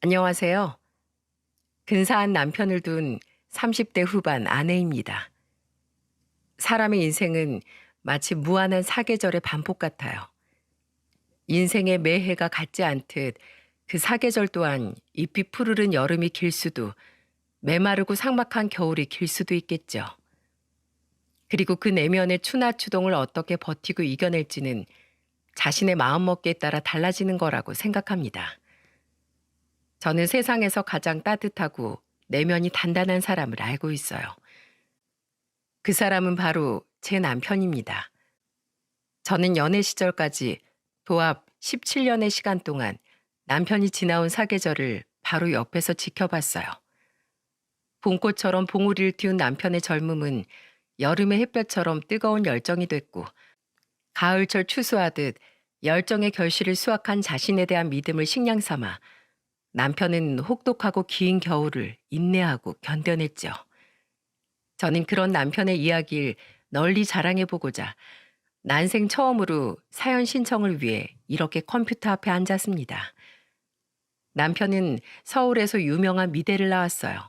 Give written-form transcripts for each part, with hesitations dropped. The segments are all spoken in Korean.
안녕하세요. 근사한 남편을 둔 30대 후반 아내입니다. 사람의 인생은 마치 무한한 사계절의 반복 같아요. 인생의 매해가 같지 않듯 그 사계절 또한 잎이 푸르른 여름이 길 수도 메마르고 삭막한 겨울이 길 수도 있겠죠. 그리고 그 내면의 추나추동을 어떻게 버티고 이겨낼지는 자신의 마음먹기에 따라 달라지는 거라고 생각합니다. 저는 세상에서 가장 따뜻하고 내면이 단단한 사람을 알고 있어요. 그 사람은 바로 제 남편입니다. 저는 연애 시절까지 도합 17년의 시간 동안 남편이 지나온 사계절을 바로 옆에서 지켜봤어요. 봄꽃처럼 봉우리를 틔운 남편의 젊음은 여름의 햇볕처럼 뜨거운 열정이 됐고, 가을철 추수하듯 열정의 결실을 수확한 자신에 대한 믿음을 식량 삼아 남편은 혹독하고 긴 겨울을 인내하고 견뎌냈죠. 저는 그런 남편의 이야기를 널리 자랑해보고자 난생 처음으로 사연 신청을 위해 이렇게 컴퓨터 앞에 앉았습니다. 남편은 서울에서 유명한 미대를 나왔어요.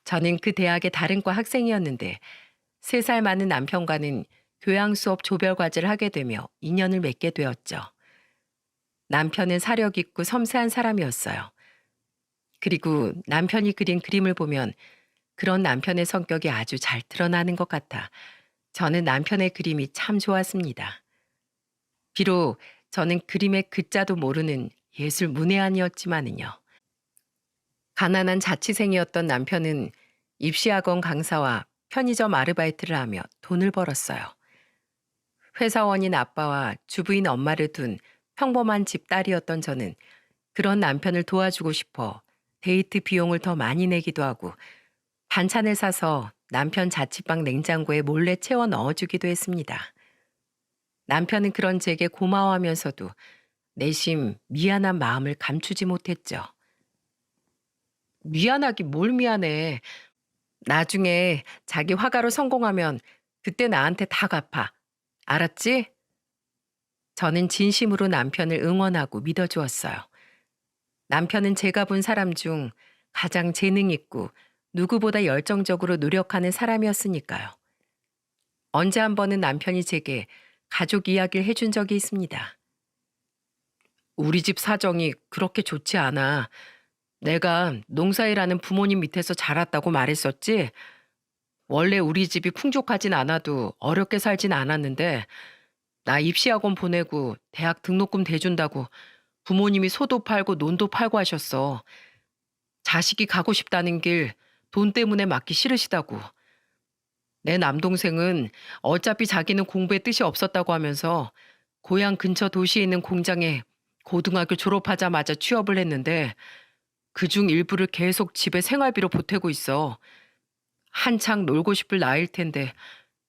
저는 그 대학의 다른 과 학생이었는데 3살 많은 남편과는 교양 수업 조별 과제를 하게 되며 인연을 맺게 되었죠. 남편은 사력 있고 섬세한 사람이었어요. 그리고 남편이 그린 그림을 보면 그런 남편의 성격이 아주 잘 드러나는 것 같아 저는 남편의 그림이 참 좋았습니다. 비록 저는 그림의 글자도 모르는 예술 문외한이었지만은요. 가난한 자취생이었던 남편은 입시학원 강사와 편의점 아르바이트를 하며 돈을 벌었어요. 회사원인 아빠와 주부인 엄마를 둔 평범한 집딸이었던 저는 그런 남편을 도와주고 싶어 데이트 비용을 더 많이 내기도 하고 반찬을 사서 남편 자취방 냉장고에 몰래 채워 넣어주기도 했습니다. 남편은 그런 제게 고마워하면서도 내심 미안한 마음을 감추지 못했죠. 미안하기 뭘 미안해. 나중에 자기 화가로 성공하면 그때 나한테 다 갚아. 알았지? 저는 진심으로 남편을 응원하고 믿어주었어요. 남편은 제가 본 사람 중 가장 재능 있고 누구보다 열정적으로 노력하는 사람이었으니까요. 언제 한 번은 남편이 제게 가족 이야기를 해준 적이 있습니다. 우리 집 사정이 그렇게 좋지 않아. 내가 농사일하는 부모님 밑에서 자랐다고 말했었지? 원래 우리 집이 풍족하진 않아도 어렵게 살진 않았는데 나 입시학원 보내고 대학 등록금 대준다고 부모님이 소도 팔고 논도 팔고 하셨어. 자식이 가고 싶다는 길 돈 때문에 막기 싫으시다고. 내 남동생은 어차피 자기는 공부에 뜻이 없었다고 하면서 고향 근처 도시에 있는 공장에 고등학교 졸업하자마자 취업을 했는데 그중 일부를 계속 집에 생활비로 보태고 있어. 한창 놀고 싶을 나이일 텐데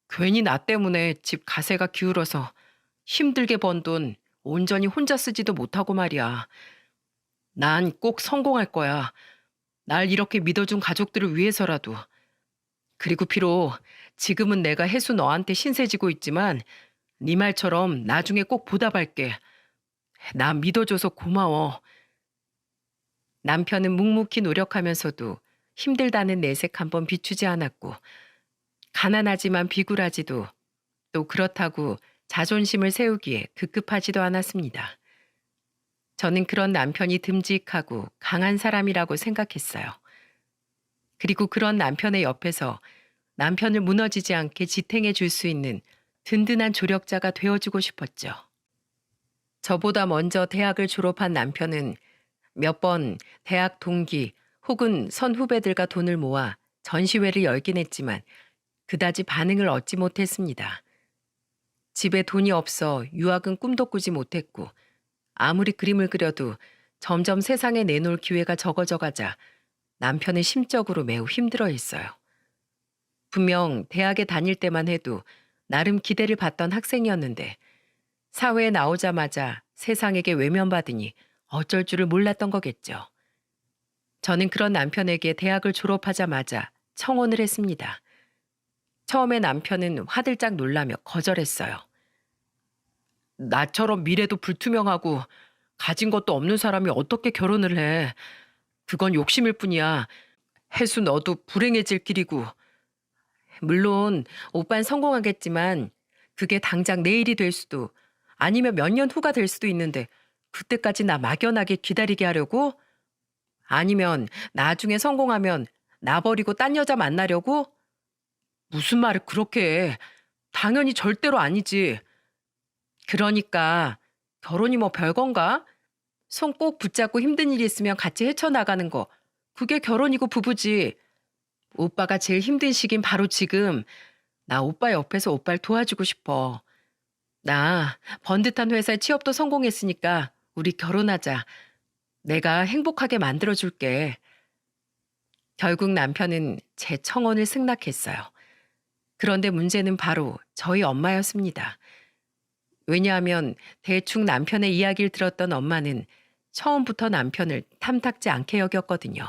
괜히 나 때문에 집 가세가 기울어서 힘들게 번 돈 온전히 혼자 쓰지도 못하고 말이야. 난 꼭 성공할 거야. 날 이렇게 믿어준 가족들을 위해서라도. 그리고 비록 지금은 내가 해수 너한테 신세지고 있지만 네 말처럼 나중에 꼭 보답할게. 나 믿어줘서 고마워. 남편은 묵묵히 노력하면서도 힘들다는 내색 한번 비추지 않았고 가난하지만 비굴하지도 또 그렇다고 자존심을 세우기에 급급하지도 않았습니다. 저는 그런 남편이 듬직하고 강한 사람이라고 생각했어요. 그리고 그런 남편의 옆에서 남편을 무너지지 않게 지탱해 줄 수 있는 든든한 조력자가 되어주고 싶었죠. 저보다 먼저 대학을 졸업한 남편은 몇 번 대학 동기 혹은 선후배들과 돈을 모아 전시회를 열긴 했지만 그다지 반응을 얻지 못했습니다. 집에 돈이 없어 유학은 꿈도 꾸지 못했고 아무리 그림을 그려도 점점 세상에 내놓을 기회가 적어져 가자 남편은 심적으로 매우 힘들어했어요. 분명 대학에 다닐 때만 해도 나름 기대를 받던 학생이었는데 사회에 나오자마자 세상에게 외면받으니 어쩔 줄을 몰랐던 거겠죠. 저는 그런 남편에게 대학을 졸업하자마자 청혼을 했습니다. 처음에 남편은 화들짝 놀라며 거절했어요. 나처럼 미래도 불투명하고 가진 것도 없는 사람이 어떻게 결혼을 해. 그건 욕심일 뿐이야. 혜수 너도 불행해질 길이고. 물론 오빤 성공하겠지만 그게 당장 내일이 될 수도 아니면 몇 년 후가 될 수도 있는데 그때까지 나 막연하게 기다리게 하려고? 아니면 나중에 성공하면 나 버리고 딴 여자 만나려고? 무슨 말을 그렇게 해. 당연히 절대로 아니지. 그러니까 결혼이 뭐 별건가? 손 꼭 붙잡고 힘든 일이 있으면 같이 헤쳐나가는 거. 그게 결혼이고 부부지. 오빠가 제일 힘든 시긴 바로 지금. 나 오빠 옆에서 오빠를 도와주고 싶어. 나 번듯한 회사에 취업도 성공했으니까 우리 결혼하자. 내가 행복하게 만들어줄게. 결국 남편은 제 청혼을 승낙했어요. 그런데 문제는 바로 저희 엄마였습니다. 왜냐하면 대충 남편의 이야기를 들었던 엄마는 처음부터 남편을 탐탁지 않게 여겼거든요.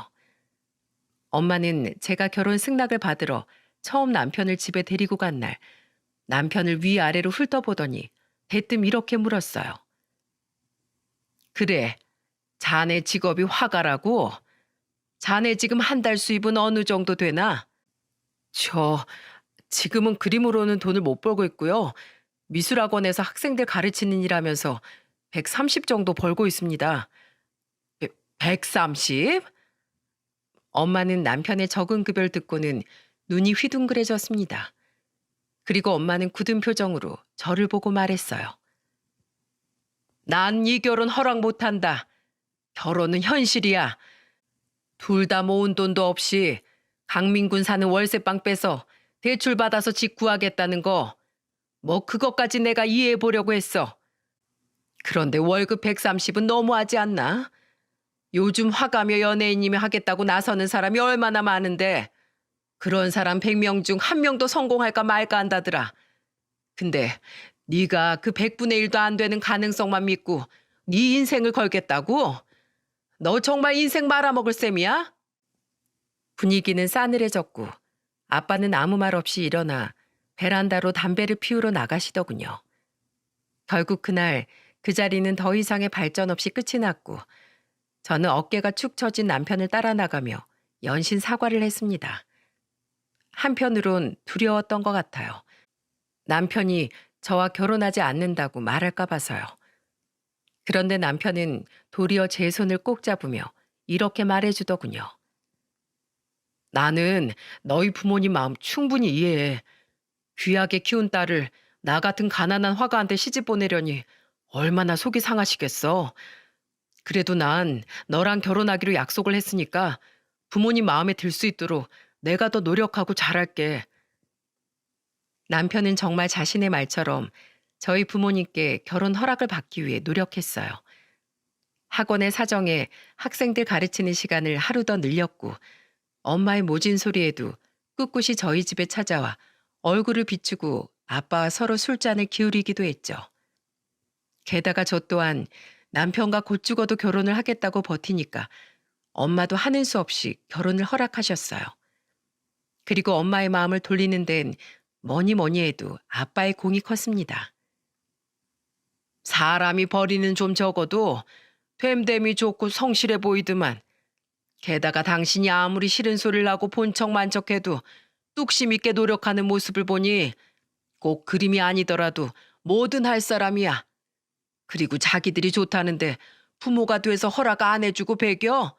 엄마는 제가 결혼 승낙을 받으러 처음 남편을 집에 데리고 간 날 남편을 위아래로 훑어보더니 대뜸 이렇게 물었어요. 그래, 자네 직업이 화가라고? 자네 지금 한 달 수입은 어느 정도 되나? 저 지금은 그림으로는 돈을 못 벌고 있고요. 미술학원에서 학생들 가르치는 일하면서 130 정도 벌고 있습니다. 130? 엄마는 남편의 적은 급여를 듣고는 눈이 휘둥그레졌습니다. 그리고 엄마는 굳은 표정으로 저를 보고 말했어요. 난 이 결혼 허락 못한다. 결혼은 현실이야. 둘 다 모은 돈도 없이 강민군 사는 월세방 빼서 대출 받아서 집 구하겠다는 거. 뭐 그것까지 내가 이해해 보려고 했어. 그런데 월급 130은 너무하지 않나? 요즘 화가며 연예인이며 하겠다고 나서는 사람이 얼마나 많은데 그런 사람 100명 중 한 명도 성공할까 말까 한다더라. 근데 네가 그 100분의 1도 안 되는 가능성만 믿고 네 인생을 걸겠다고? 너 정말 인생 말아먹을 셈이야? 분위기는 싸늘해졌고 아빠는 아무 말 없이 일어나 베란다로 담배를 피우러 나가시더군요. 결국 그날 그 자리는 더 이상의 발전 없이 끝이 났고 저는 어깨가 축 처진 남편을 따라 나가며 연신 사과를 했습니다. 한편으론 두려웠던 것 같아요. 남편이 저와 결혼하지 않는다고 말할까 봐서요. 그런데 남편은 도리어 제 손을 꼭 잡으며 이렇게 말해주더군요. 나는 너희 부모님 마음 충분히 이해해. 귀하게 키운 딸을 나 같은 가난한 화가한테 시집 보내려니 얼마나 속이 상하시겠어. 그래도 난 너랑 결혼하기로 약속을 했으니까 부모님 마음에 들 수 있도록 내가 더 노력하고 잘할게. 남편은 정말 자신의 말처럼 저희 부모님께 결혼 허락을 받기 위해 노력했어요. 학원의 사정에 학생들 가르치는 시간을 하루 더 늘렸고 엄마의 모진 소리에도 꿋꿋이 저희 집에 찾아와 얼굴을 비추고 아빠와 서로 술잔을 기울이기도 했죠. 게다가 저 또한 남편과 곧 죽어도 결혼을 하겠다고 버티니까 엄마도 하는 수 없이 결혼을 허락하셨어요. 그리고 엄마의 마음을 돌리는 데는 뭐니 뭐니 해도 아빠의 공이 컸습니다. 사람이 벌이는 좀 적어도 됨됨이 좋고 성실해 보이더만 게다가 당신이 아무리 싫은 소리를 하고 본척만척해도 뚝심 있게 노력하는 모습을 보니 꼭 그림이 아니더라도 뭐든 할 사람이야. 그리고 자기들이 좋다는데 부모가 돼서 허락 안 해주고 배겨?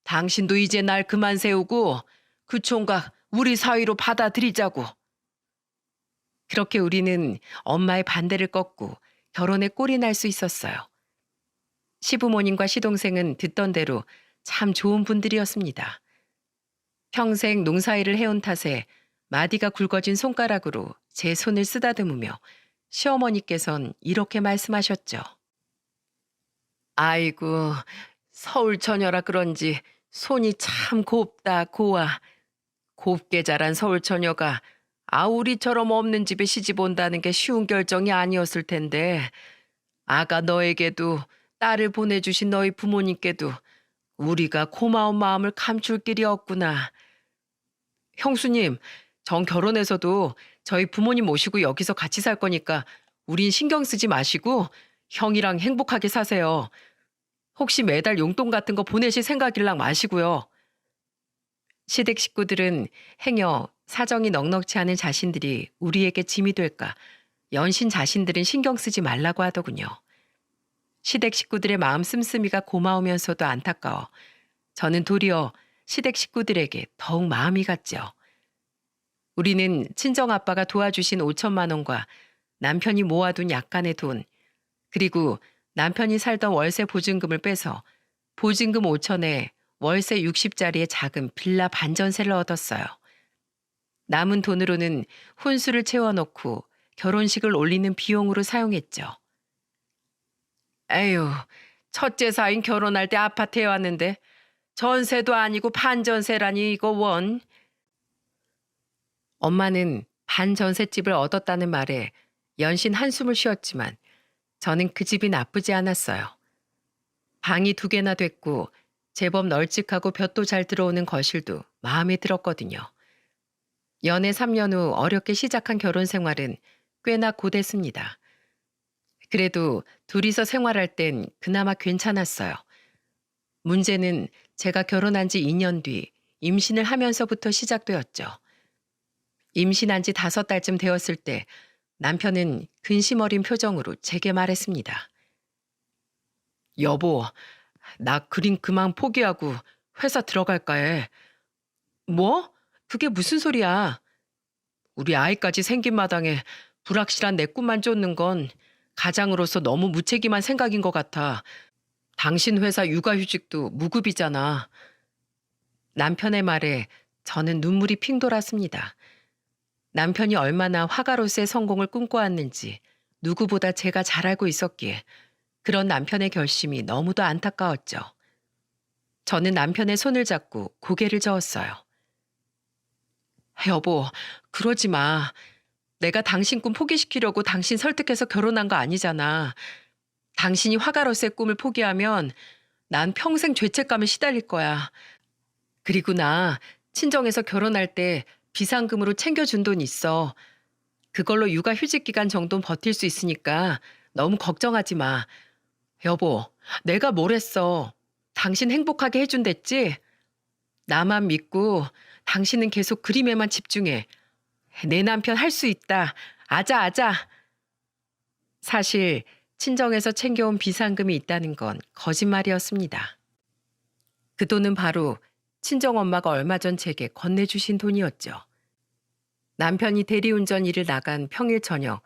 당신도 이제 날 그만 세우고 그 총각 우리 사위로 받아들이자고. 그렇게 우리는 엄마의 반대를 꺾고 결혼에 꼴이 날 수 있었어요. 시부모님과 시동생은 듣던 대로 참 좋은 분들이었습니다. 평생 농사일을 해온 탓에 마디가 굵어진 손가락으로 제 손을 쓰다듬으며 시어머니께선 이렇게 말씀하셨죠. 아이고, 서울 처녀라 그런지 손이 참 곱다 고와. 곱게 자란 서울 처녀가 아우리처럼 없는 집에 시집 온다는 게 쉬운 결정이 아니었을 텐데 아가 너에게도 딸을 보내주신 너희 부모님께도 우리가 고마운 마음을 감출 길이 없구나. 형수님, 전 결혼해서도 저희 부모님 모시고 여기서 같이 살 거니까 우린 신경 쓰지 마시고 형이랑 행복하게 사세요. 혹시 매달 용돈 같은 거 보내실 생각일랑 마시고요. 시댁 식구들은 행여 사정이 넉넉치 않은 자신들이 우리에게 짐이 될까 연신 자신들은 신경 쓰지 말라고 하더군요. 시댁 식구들의 마음 씀씀이가 고마우면서도 안타까워 저는 도리어 시댁 식구들에게 더욱 마음이 갔죠. 우리는 친정아빠가 도와주신 5천만 원과 남편이 모아둔 약간의 돈, 그리고 남편이 살던 월세 보증금을 빼서 보증금 5천에 월세 60짜리의 작은 빌라 반전세를 얻었어요. 남은 돈으로는 혼수를 채워넣고 결혼식을 올리는 비용으로 사용했죠. 에휴, 첫째 사인 결혼할 때 아파트에 왔는데 전세도 아니고 반전세라니 이거 원. 엄마는 반전셋집을 얻었다는 말에 연신 한숨을 쉬었지만 저는 그 집이 나쁘지 않았어요. 방이 2개나 됐고 제법 널찍하고 볕도 잘 들어오는 거실도 마음에 들었거든요. 연애 3년 후 어렵게 시작한 결혼 생활은 꽤나 고됐습니다. 그래도 둘이서 생활할 땐 그나마 괜찮았어요. 문제는 제가 결혼한 지 2년 뒤 임신을 하면서부터 시작되었죠. 임신한 지 5달쯤 되었을 때 남편은 근심 어린 표정으로 제게 말했습니다. 여보, 나 그림 그만 포기하고 회사 들어갈까 해. 뭐? 그게 무슨 소리야? 우리 아이까지 생긴 마당에 불확실한 내 꿈만 쫓는 건 가장으로서 너무 무책임한 생각인 것 같아. 당신 회사 육아휴직도 무급이잖아. 남편의 말에 저는 눈물이 핑 돌았습니다. 남편이 얼마나 화가로서의 성공을 꿈꿔왔는지 누구보다 제가 잘 알고 있었기에 그런 남편의 결심이 너무도 안타까웠죠. 저는 남편의 손을 잡고 고개를 저었어요. 여보, 그러지 마. 내가 당신 꿈 포기시키려고 당신 설득해서 결혼한 거 아니잖아. 당신이 화가로서의 꿈을 포기하면 난 평생 죄책감에 시달릴 거야. 그리고 나 친정에서 결혼할 때 비상금으로 챙겨준 돈 있어. 그걸로 육아휴직 기간 정도는 버틸 수 있으니까 너무 걱정하지 마. 여보, 내가 뭘 했어. 당신 행복하게 해준댔지? 나만 믿고 당신은 계속 그림에만 집중해. 내 남편 할 수 있다. 아자, 아자. 사실 친정에서 챙겨온 비상금이 있다는 건 거짓말이었습니다. 그 돈은 바로 친정엄마가 얼마 전 제게 건네주신 돈이었죠. 남편이 대리운전 일을 나간 평일 저녁,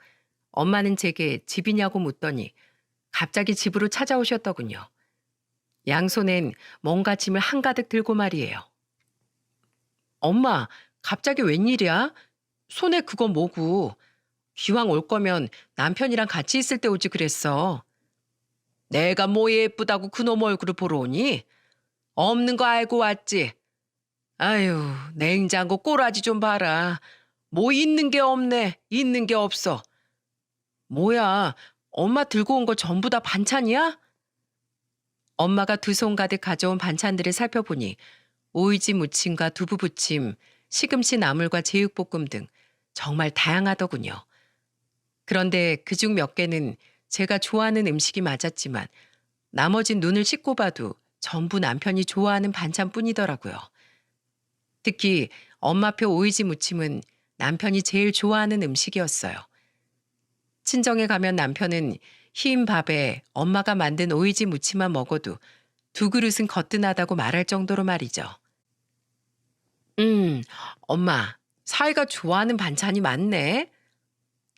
엄마는 제게 집이냐고 묻더니 갑자기 집으로 찾아오셨더군요. 양손엔 뭔가 짐을 한가득 들고 말이에요. 엄마, 갑자기 웬일이야? 손에 그거 뭐고? 기왕 올 거면 남편이랑 같이 있을 때 오지 그랬어. 내가 뭐 예쁘다고 그놈 얼굴을 보러 오니? 없는 거 알고 왔지? 아유, 냉장고 꼬라지 좀 봐라. 뭐 있는 게 없네, 있는 게 없어. 뭐야, 엄마 들고 온 거 전부 다 반찬이야? 엄마가 2손 가득 가져온 반찬들을 살펴보니 오이지 무침과 두부 부침, 시금치 나물과 제육볶음 등 정말 다양하더군요. 그런데 그중 몇 개는 제가 좋아하는 음식이 맞았지만 나머진 눈을 씻고 봐도 전부 남편이 좋아하는 반찬뿐이더라고요. 특히 엄마표 오이지 무침은 남편이 제일 좋아하는 음식이었어요. 친정에 가면 남편은 흰 밥에 엄마가 만든 오이지 무침만 먹어도 2그릇은 거뜬하다고 말할 정도로 말이죠. 엄마, 사이가 좋아하는 반찬이 많네.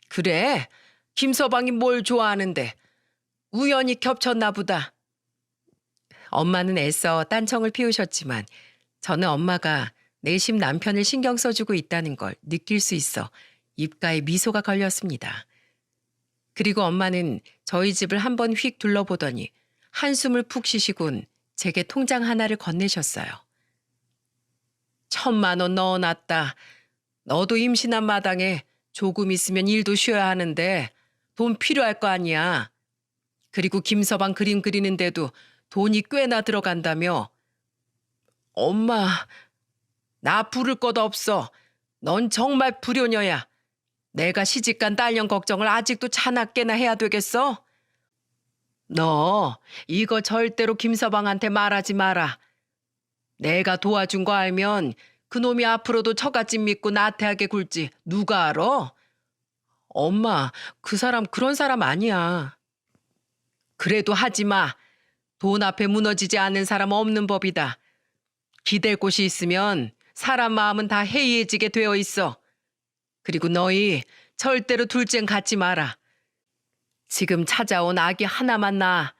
그래, 김서방이 뭘 좋아하는데 우연히 겹쳤나 보다. 엄마는 애써 딴청을 피우셨지만 저는 엄마가 내심 남편을 신경 써주고 있다는 걸 느낄 수 있어 입가에 미소가 걸렸습니다. 그리고 엄마는 저희 집을 한번 휙 둘러보더니 한숨을 푹 쉬시곤 제게 통장 하나를 건네셨어요. 1,000만 원 넣어놨다. 너도 임신한 마당에 조금 있으면 일도 쉬어야 하는데 돈 필요할 거 아니야. 그리고 김서방 그림 그리는데도 돈이 꽤나 들어간다며. 엄마, 나 부를 것 없어. 넌 정말 불효녀야. 내가 시집간 딸년 걱정을 아직도 차납게나 해야 되겠어? 너 이거 절대로 김서방한테 말하지 마라. 내가 도와준 거 알면 그놈이 앞으로도 처갓집 믿고 나태하게 굴지 누가 알아? 엄마, 그 사람 그런 사람 아니야. 그래도 하지 마. 돈 앞에 무너지지 않는 사람 없는 법이다. 기댈 곳이 있으면 사람 마음은 다 해이해지게 되어 있어. 그리고 너희 절대로 둘째는 갖지 마라. 지금 찾아온 아기 하나만 낳아.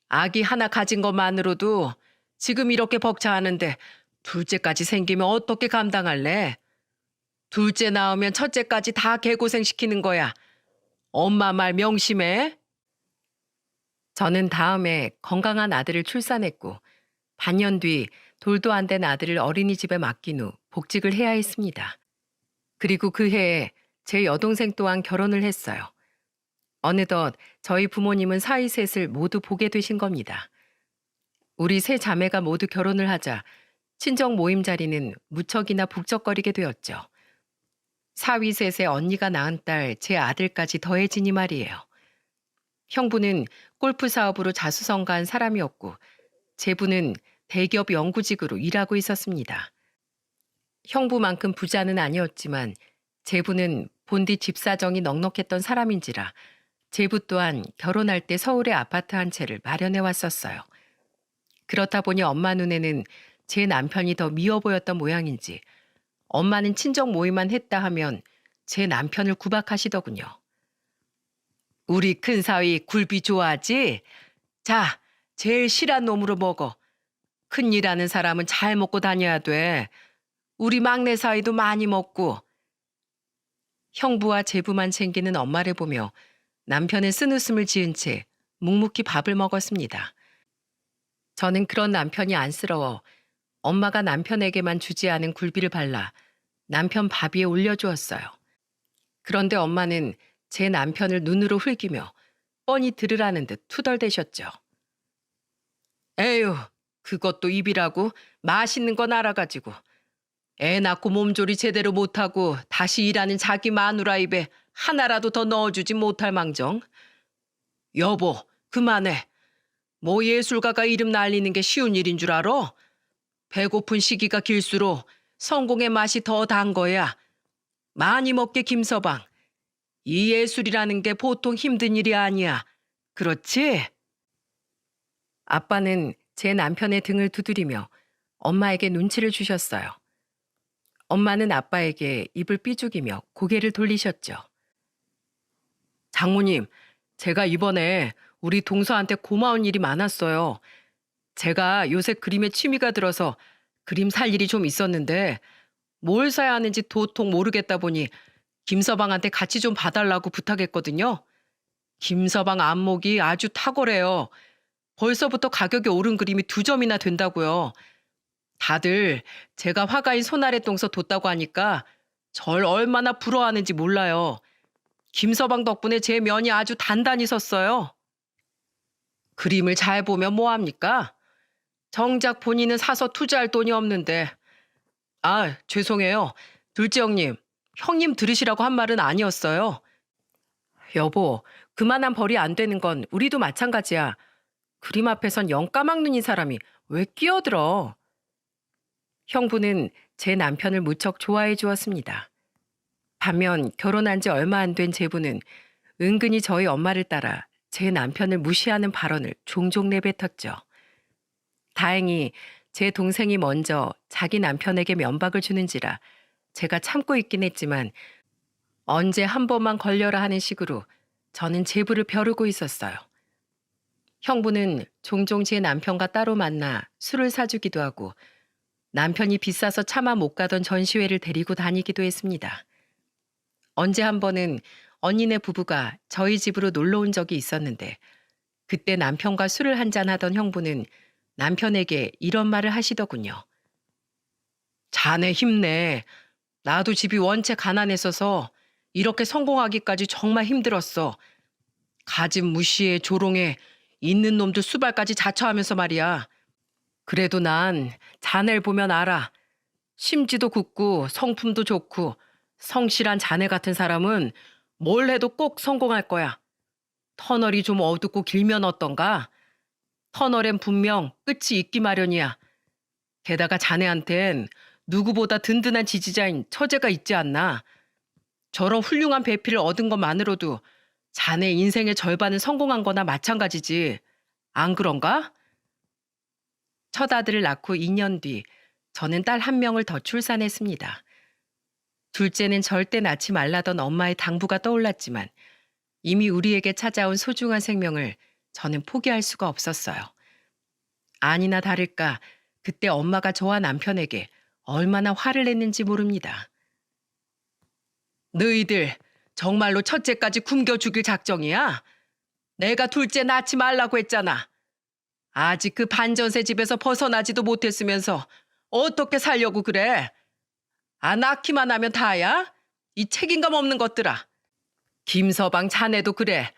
아기 하나 가진 것만으로도 지금 이렇게 벅차하는데 둘째까지 생기면 어떻게 감당할래? 둘째 낳으면 첫째까지 다 개고생시키는 거야. 엄마 말 명심해. 저는 다음에 건강한 아들을 출산했고 반년 뒤 돌도 안 된 아들을 어린이집에 맡긴 후 복직을 해야 했습니다. 그리고 그 해에 제 여동생 또한 결혼을 했어요. 어느덧 저희 부모님은 사위셋을 모두 보게 되신 겁니다. 우리 세 자매가 모두 결혼을 하자 친정 모임 자리는 무척이나 북적거리게 되었죠. 사위셋의 언니가 낳은 딸 제 아들까지 더해지니 말이에요. 형부는 골프 사업으로 자수성가한 사람이었고 제부는 대기업 연구직으로 일하고 있었습니다. 형부만큼 부자는 아니었지만 제부는 본디 집 사정이 넉넉했던 사람인지라 제부 또한 결혼할 때 서울에 아파트 한 채를 마련해 왔었어요. 그렇다 보니 엄마 눈에는 제 남편이 더 미워 보였던 모양인지 엄마는 친정 모임만 했다 하면 제 남편을 구박하시더군요. 우리 큰사위 굴비 좋아하지? 자, 제일 실한 놈으로 먹어. 큰일 하는 사람은 잘 먹고 다녀야 돼. 우리 막내 사위도 많이 먹고. 형부와 제부만 챙기는 엄마를 보며 남편은 쓴웃음을 지은 채 묵묵히 밥을 먹었습니다. 저는 그런 남편이 안쓰러워 엄마가 남편에게만 주지 않은 굴비를 발라 남편 밥 위에 올려주었어요. 그런데 엄마는 제 남편을 눈으로 흘기며 뻔히 들으라는 듯 투덜대셨죠. 에휴, 그것도 입이라고 맛있는 건 알아가지고 애 낳고 몸조리 제대로 못하고 다시 일하는 자기 마누라 입에 하나라도 더 넣어주지 못할 망정. 여보, 그만해. 뭐 예술가가 이름 날리는 게 쉬운 일인 줄 알아? 배고픈 시기가 길수록 성공의 맛이 더 단 거야. 많이 먹게 김서방. 이 예술이라는 게 보통 힘든 일이 아니야. 그렇지? 아빠는 제 남편의 등을 두드리며 엄마에게 눈치를 주셨어요. 엄마는 아빠에게 입을 삐죽이며 고개를 돌리셨죠. 장모님, 제가 이번에 우리 동서한테 고마운 일이 많았어요. 제가 요새 그림에 취미가 들어서 그림 살 일이 좀 있었는데 뭘 사야 하는지 도통 모르겠다 보니 김서방한테 같이 좀 봐달라고 부탁했거든요. 김서방 안목이 아주 탁월해요. 벌써부터 가격이 오른 그림이 2점이나 된다고요. 다들 제가 화가인 손아래동서 뒀다고 하니까 절 얼마나 부러워하는지 몰라요. 김서방 덕분에 제 면이 아주 단단히 섰어요. 그림을 잘 보면 뭐합니까? 정작 본인은 사서 투자할 돈이 없는데. 아, 죄송해요. 둘째 형님, 형님 들으시라고 한 말은 아니었어요. 여보, 그만한 벌이 안 되는 건 우리도 마찬가지야. 그림 앞에선 영 까막눈인 사람이 왜 끼어들어? 형부는 제 남편을 무척 좋아해 주었습니다. 반면 결혼한 지 얼마 안 된 제부는 은근히 저희 엄마를 따라 제 남편을 무시하는 발언을 종종 내뱉었죠. 다행히 제 동생이 먼저 자기 남편에게 면박을 주는지라 제가 참고 있긴 했지만 언제 한 번만 걸려라 하는 식으로 저는 제부를 벼르고 있었어요. 형부는 종종 제 남편과 따로 만나 술을 사주기도 하고 남편이 비싸서 차마 못 가던 전시회를 데리고 다니기도 했습니다. 언제 한 번은 언니네 부부가 저희 집으로 놀러 온 적이 있었는데 그때 남편과 술을 한잔 하던 형부는 남편에게 이런 말을 하시더군요. 자네 힘내. 나도 집이 원체 가난했어서 이렇게 성공하기까지 정말 힘들었어. 가진 무시에 조롱에 있는 놈들 수발까지 자처하면서 말이야. 그래도 난 자네를 보면 알아. 심지도 굳고 성품도 좋고 성실한 자네 같은 사람은 뭘 해도 꼭 성공할 거야. 터널이 좀 어둡고 길면 어떤가? 터널엔 분명 끝이 있기 마련이야. 게다가 자네한텐 누구보다 든든한 지지자인 처제가 있지 않나. 저런 훌륭한 배필을 얻은 것만으로도 자네 인생의 절반은 성공한 거나 마찬가지지. 안 그런가? 첫 아들을 낳고 2년 뒤 저는 딸 한 명을 더 출산했습니다. 둘째는 절대 낳지 말라던 엄마의 당부가 떠올랐지만 이미 우리에게 찾아온 소중한 생명을 저는 포기할 수가 없었어요. 아니나 다를까 그때 엄마가 저와 남편에게 얼마나 화를 냈는지 모릅니다. 너희들 정말로 첫째까지 굶겨 죽일 작정이야? 내가 둘째 낳지 말라고 했잖아. 아직 그 반전세 집에서 벗어나지도 못했으면서 어떻게 살려고 그래? 아, 낳기만 하면 다야? 이 책임감 없는 것들아. 김서방 자네도 그래.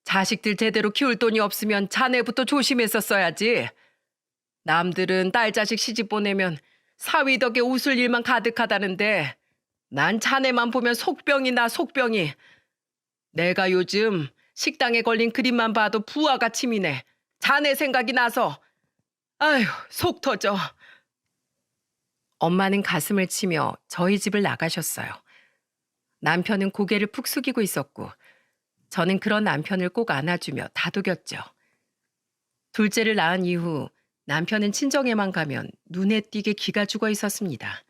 자식들 제대로 키울 돈이 없으면 자네부터 조심했었어야지. 남들은 딸 자식 시집 보내면 사위 덕에 웃을 일만 가득하다는데 난 자네만 보면 속병이 나 속병이. 내가 요즘 식당에 걸린 그림만 봐도 부하가 치미네. 자네 생각이 나서. 아휴, 속 터져. 엄마는 가슴을 치며 저희 집을 나가셨어요. 남편은 고개를 푹 숙이고 있었고 저는 그런 남편을 꼭 안아주며 다독였죠. 둘째를 낳은 이후 남편은 친정에만 가면 눈에 띄게 기가 죽어 있었습니다.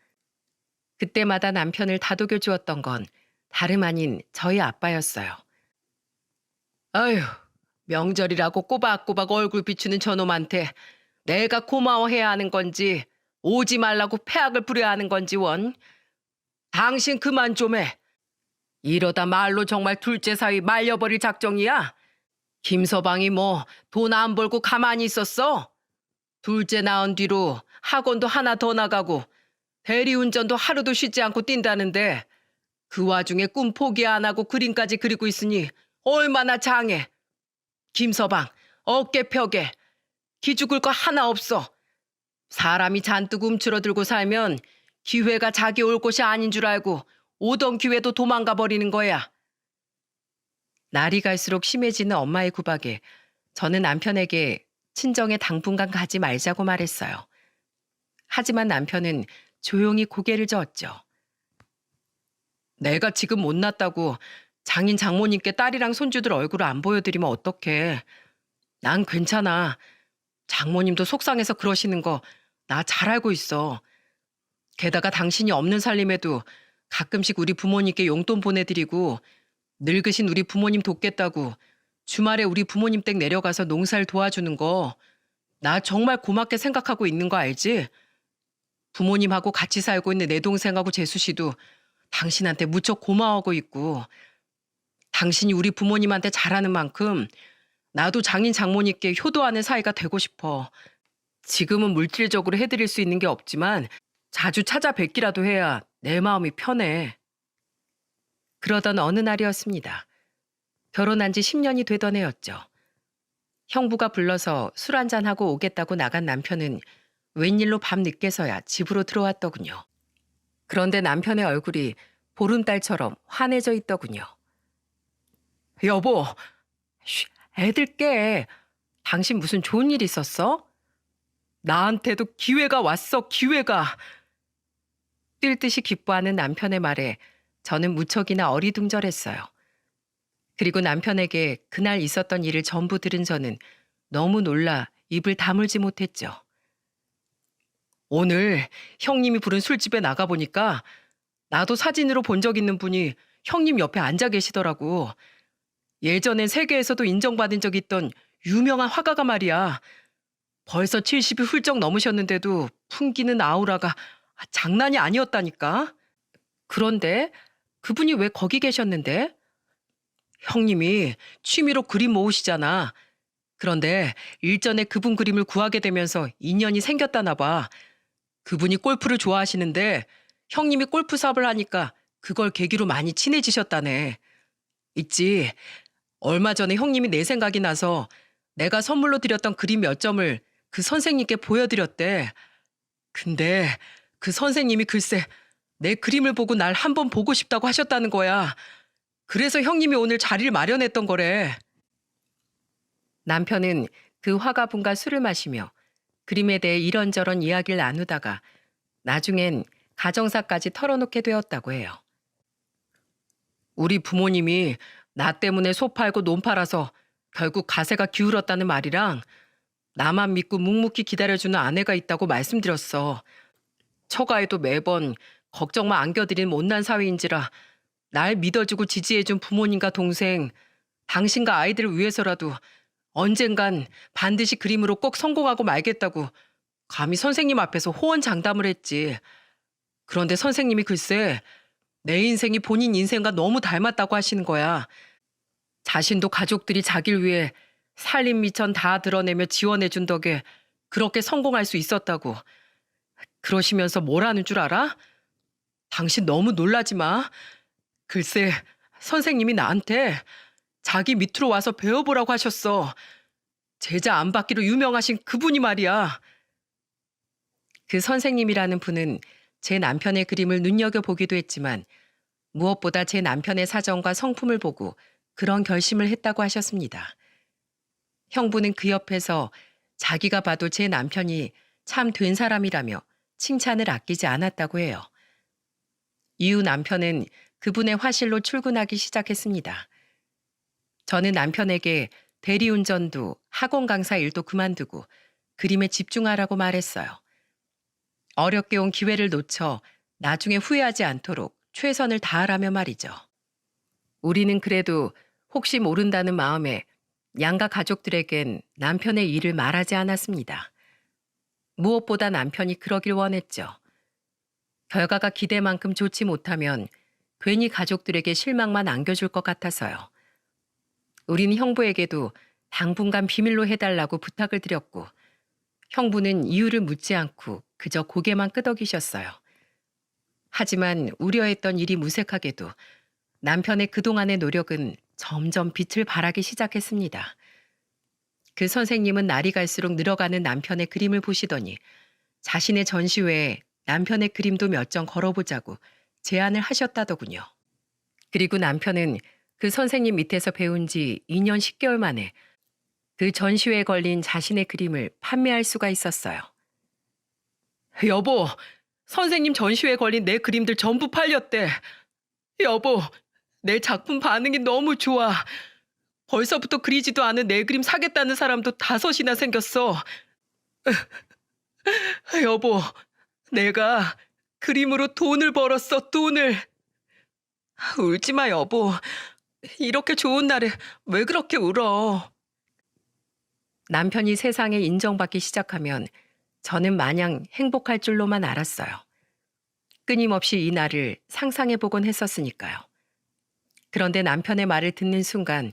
그때마다 남편을 다독여 주었던 건 다름 아닌 저희 아빠였어요. 아휴, 명절이라고 꼬박꼬박 얼굴 비추는 저놈한테 내가 고마워해야 하는 건지 오지 말라고 폐악을 부려야 하는 건지 원. 당신 그만 좀 해. 이러다 말로 정말 둘째 사위 말려버릴 작정이야? 김서방이 뭐 돈 안 벌고 가만히 있었어? 둘째 낳은 뒤로 학원도 하나 더 나가고 대리운전도 하루도 쉬지 않고 뛴다는데 그 와중에 꿈 포기 안 하고 그림까지 그리고 있으니 얼마나 장해. 김서방 어깨 펴게. 기죽을 거 하나 없어. 사람이 잔뜩 움츠러들고 살면 기회가 자기 올 곳이 아닌 줄 알고 오던 기회도 도망가 버리는 거야. 날이 갈수록 심해지는 엄마의 구박에 저는 남편에게 친정에 당분간 가지 말자고 말했어요. 하지만 남편은 조용히 고개를 저었죠. 내가 지금 못 낳았다고 장인 장모님께 딸이랑 손주들 얼굴을 안 보여드리면 어떡해. 난 괜찮아. 장모님도 속상해서 그러시는 거 나 잘 알고 있어. 게다가 당신이 없는 살림에도 가끔씩 우리 부모님께 용돈 보내드리고 늙으신 우리 부모님 돕겠다고 주말에 우리 부모님 댁 내려가서 농사를 도와주는 거 나 정말 고맙게 생각하고 있는 거 알지? 부모님하고 같이 살고 있는 내 동생하고 재수 씨도 당신한테 무척 고마워하고 있고 당신이 우리 부모님한테 잘하는 만큼 나도 장인 장모님께 효도하는 사이가 되고 싶어. 지금은 물질적으로 해드릴 수 있는 게 없지만 자주 찾아뵙기라도 해야 내 마음이 편해. 그러던 어느 날이었습니다. 결혼한 지 10년이 되던 해였죠. 형부가 불러서 술 한잔하고 오겠다고 나간 남편은 웬일로 밤 늦게서야 집으로 들어왔더군요. 그런데 남편의 얼굴이 보름달처럼 환해져 있더군요. 여보, 쉬, 애들 깨. 당신 무슨 좋은 일 있었어? 나한테도 기회가 왔어, 기회가. 뛸 듯이 기뻐하는 남편의 말에 저는 무척이나 어리둥절했어요. 그리고 남편에게 그날 있었던 일을 전부 들은 저는 너무 놀라 입을 다물지 못했죠. 오늘 형님이 부른 술집에 나가보니까 나도 사진으로 본 적 있는 분이 형님 옆에 앉아 계시더라고. 예전엔 세계에서도 인정받은 적 있던 유명한 화가가 말이야. 벌써 70이 훌쩍 넘으셨는데도 풍기는 아우라가 장난이 아니었다니까. 그런데 그분이 왜 거기 계셨는데? 형님이 취미로 그림 모으시잖아. 그런데 일전에 그분 그림을 구하게 되면서 인연이 생겼다나 봐. 그분이 골프를 좋아하시는데 형님이 골프 사업을 하니까 그걸 계기로 많이 친해지셨다네. 있지. 얼마 전에 형님이 내 생각이 나서 내가 선물로 드렸던 그림 몇 점을 그 선생님께 보여드렸대. 근데 그 선생님이 글쎄 내 그림을 보고 날 한번 보고 싶다고 하셨다는 거야. 그래서 형님이 오늘 자리를 마련했던 거래. 남편은 그 화가분과 술을 마시며 그림에 대해 이런저런 이야기를 나누다가 나중엔 가정사까지 털어놓게 되었다고 해요. 우리 부모님이 나 때문에 소 팔고 논 팔아서 결국 가세가 기울었다는 말이랑 나만 믿고 묵묵히 기다려주는 아내가 있다고 말씀드렸어. 처가에도 매번 걱정만 안겨드린 못난 사위인지라 날 믿어주고 지지해준 부모님과 동생, 당신과 아이들을 위해서라도 언젠간 반드시 그림으로 꼭 성공하고 말겠다고 감히 선생님 앞에서 호언장담을 했지. 그런데 선생님이 글쎄 내 인생이 본인 인생과 너무 닮았다고 하시는 거야. 자신도 가족들이 자기를 위해 살림 미천 다 드러내며 지원해준 덕에 그렇게 성공할 수 있었다고. 그러시면서 뭘 하는 줄 알아? 당신 너무 놀라지 마. 글쎄 선생님이 나한테 자기 밑으로 와서 배워보라고 하셨어. 제자 안 받기로 유명하신 그분이 말이야. 그 선생님이라는 분은 제 남편의 그림을 눈여겨보기도 했지만 무엇보다 제 남편의 사정과 성품을 보고 그런 결심을 했다고 하셨습니다. 형부는 그 옆에서 자기가 봐도 제 남편이 참 된 사람이라며 칭찬을 아끼지 않았다고 해요. 이후 남편은 그분의 화실로 출근하기 시작했습니다. 저는 남편에게 대리운전도 학원 강사 일도 그만두고 그림에 집중하라고 말했어요. 어렵게 온 기회를 놓쳐 나중에 후회하지 않도록 최선을 다하라며 말이죠. 우리는 그래도 혹시 모른다는 마음에 양가 가족들에겐 남편의 일을 말하지 않았습니다. 무엇보다 남편이 그러길 원했죠. 결과가 기대만큼 좋지 못하면 괜히 가족들에게 실망만 안겨줄 것 같아서요. 우린 형부에게도 당분간 비밀로 해달라고 부탁을 드렸고 형부는 이유를 묻지 않고 그저 고개만 끄덕이셨어요. 하지만 우려했던 일이 무색하게도 남편의 그동안의 노력은 점점 빛을 발하기 시작했습니다. 그 선생님은 날이 갈수록 늘어가는 남편의 그림을 보시더니 자신의 전시회에 남편의 그림도 몇 점 걸어보자고 제안을 하셨다더군요. 그리고 남편은 그 선생님 밑에서 배운 지 2년 10개월 만에 그 전시회에 걸린 자신의 그림을 판매할 수가 있었어요. 여보, 선생님 전시회에 걸린 내 그림들 전부 팔렸대. 여보, 내 작품 반응이 너무 좋아. 벌써부터 그리지도 않은 내 그림 사겠다는 사람도 5이나 생겼어. 여보, 내가 그림으로 돈을 벌었어, 돈을. 울지 마, 여보. 이렇게 좋은 날에 왜 그렇게 울어? 남편이 세상에 인정받기 시작하면 저는 마냥 행복할 줄로만 알았어요. 끊임없이 이 날을 상상해보곤 했었으니까요. 그런데 남편의 말을 듣는 순간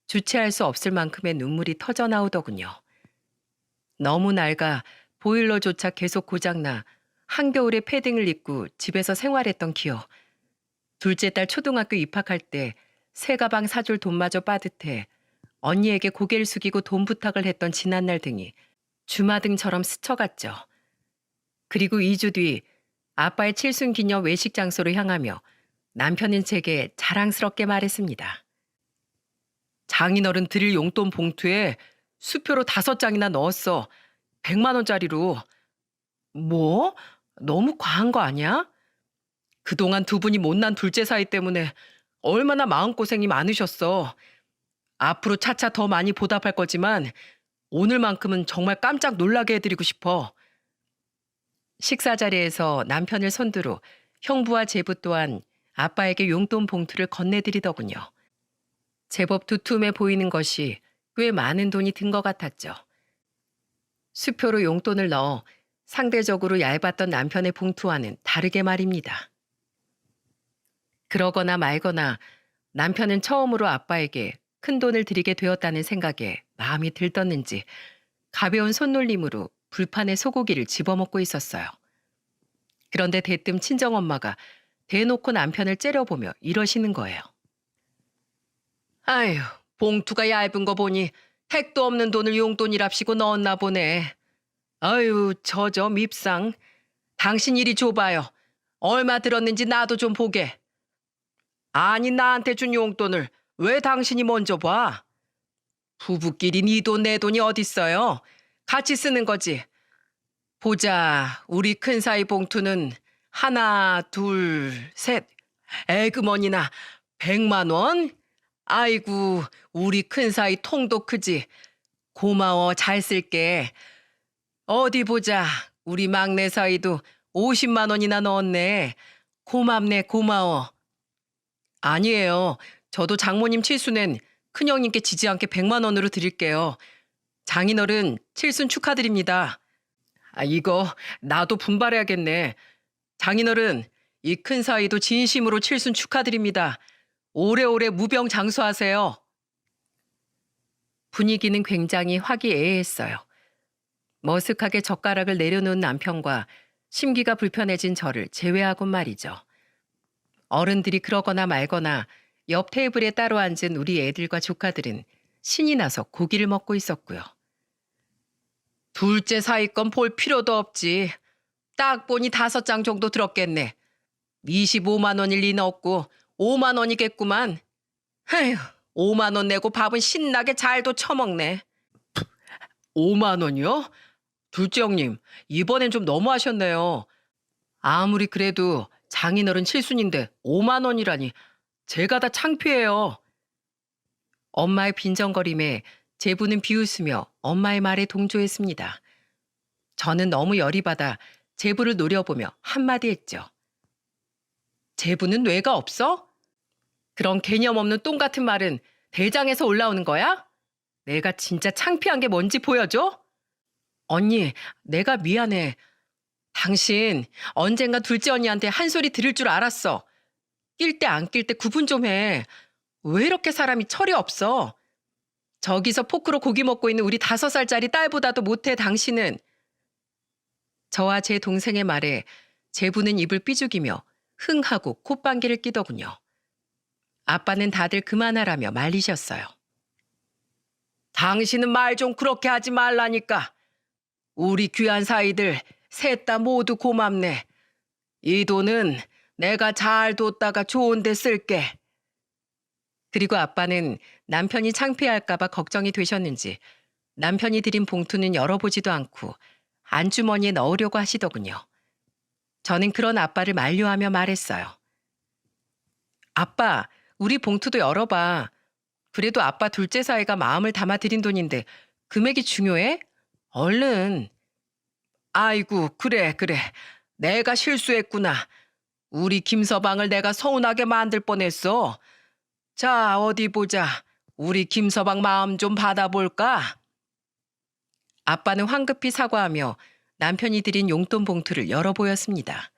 주체할 수 없을 만큼의 눈물이 터져 나오더군요. 너무 낡아 보일러조차 계속 고장나 한겨울에 패딩을 입고 집에서 생활했던 기억. 둘째 딸 초등학교 입학할 때 새 가방 사줄 돈마저 빠듯해 언니에게 고개를 숙이고 돈 부탁을 했던 지난날 등이 주마등처럼 스쳐갔죠. 그리고 2주 뒤 아빠의 칠순기념 외식 장소로 향하며 남편은 제게 자랑스럽게 말했습니다. 장인어른 드릴 용돈 봉투에 수표로 5장이나 넣었어. 100만 원짜리로. 뭐? 너무 과한 거 아니야? 그동안 두 분이 못난 둘째 사이 때문에 얼마나 마음고생이 많으셨어. 앞으로 차차 더 많이 보답할 거지만 오늘만큼은 정말 깜짝 놀라게 해드리고 싶어. 식사 자리에서 남편을 선두로 형부와 제부 또한 아빠에게 용돈 봉투를 건네드리더군요. 제법 두툼해 보이는 것이 꽤 많은 돈이 든 것 같았죠. 수표로 용돈을 넣어 상대적으로 얇았던 남편의 봉투와는 다르게 말입니다. 그러거나 말거나 남편은 처음으로 아빠에게 큰 돈을 드리게 되었다는 생각에 마음이 들떴는지 가벼운 손놀림으로 불판에 소고기를 집어먹고 있었어요. 그런데 대뜸 친정엄마가 대놓고 남편을 째려보며 이러시는 거예요. 아휴, 봉투가 얇은 거 보니 택도 없는 돈을 용돈이랍시고 넣었나 보네. 아유, 저 밉상. 당신 이리 줘봐요. 얼마 들었는지 나도 좀 보게. 아니, 나한테 준 용돈을 왜 당신이 먼저 봐? 부부끼리 네 돈 내 돈이 어딨어요? 같이 쓰는 거지. 보자, 우리 큰 사이 봉투는 하나, 둘, 셋. 에그머니나 100만 원? 아이고, 우리 큰 사이 통도 크지. 고마워, 잘 쓸게. 어디 보자, 우리 막내 사이도 50만 원이나 넣었네. 고맙네, 고마워. 아니에요. 저도 장모님 칠순엔 큰형님께 지지 않게 100만 원으로 드릴게요. 장인어른 칠순 축하드립니다. 이거 나도 분발해야겠네. 장인어른, 이 큰 사이도 진심으로 칠순 축하드립니다. 오래오래 무병장수하세요. 분위기는 굉장히 화기애애했어요. 머쓱하게 젓가락을 내려놓은 남편과 심기가 불편해진 저를 제외하곤 말이죠. 어른들이 그러거나 말거나 옆 테이블에 따로 앉은 우리 애들과 조카들은 신이 나서 고기를 먹고 있었고요. 둘째 사이 건 볼 필요도 없지. 딱 보니 5장 정도 들었겠네. 25만 원일 리는 없고 5만 원이겠구만. 에휴, 5만 원 내고 밥은 신나게 잘도 처먹네. 5만 원이요? 둘째 형님, 이번엔 좀 너무하셨네요. 아무리 그래도 장인어른 칠순인데 5만 원이라니 제가 다 창피해요. 엄마의 빈정거림에 제부는 비웃으며 엄마의 말에 동조했습니다. 저는 너무 열이 받아 제부를 노려보며 한마디 했죠. 제부는 뇌가 없어? 그런 개념 없는 똥 같은 말은 대장에서 올라오는 거야? 내가 진짜 창피한 게 뭔지 보여줘? 언니, 내가 미안해. 당신 언젠가 둘째 언니한테 한 소리 들을 줄 알았어. 낄 때 안 낄 때 구분 좀 해. 왜 이렇게 사람이 철이 없어? 저기서 포크로 고기 먹고 있는 우리 5살짜리 딸보다도 못해 당신은. 저와 제 동생의 말에 제부는 입을 삐죽이며 흥하고 콧방귀를 끼더군요. 아빠는 다들 그만하라며 말리셨어요. 당신은 말 좀 그렇게 하지 말라니까. 우리 귀한 사이들 셋 다 모두 고맙네. 이 돈은 내가 잘 뒀다가 좋은 데 쓸게. 그리고 아빠는 남편이 창피할까 봐 걱정이 되셨는지 남편이 드린 봉투는 열어보지도 않고 안주머니에 넣으려고 하시더군요. 저는 그런 아빠를 만류하며 말했어요. 아빠, 우리 봉투도 열어봐. 그래도 아빠 둘째 사이가 마음을 담아 드린 돈인데 금액이 중요해? 얼른. 아이고, 그래. 내가 실수했구나. 우리 김서방을 내가 서운하게 만들 뻔했어. 자, 어디 보자. 우리 김서방 마음 좀 받아볼까? 아빠는 황급히 사과하며 남편이 드린 용돈 봉투를 열어보였습니다.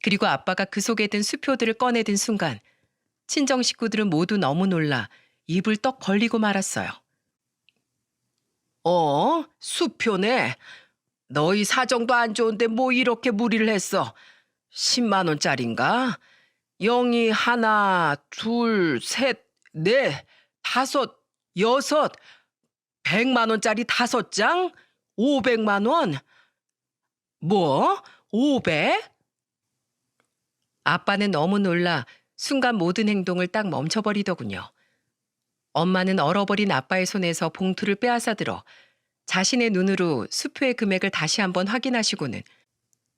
그리고 아빠가 그 속에 든 수표들을 꺼내든 순간 친정 식구들은 모두 너무 놀라 입을 떡 벌리고 말았어요. 수표네. 너희 사정도 안 좋은데 뭐 이렇게 무리를 했어. 10만 원짜린가? 영이 하나, 둘, 셋, 넷, 다섯, 여섯, 100만 원짜리 5장? 500만 원? 뭐? 500? 아빠는 너무 놀라 순간 모든 행동을 딱 멈춰버리더군요. 엄마는 얼어버린 아빠의 손에서 봉투를 빼앗아들어 자신의 눈으로 수표의 금액을 다시 한번 확인하시고는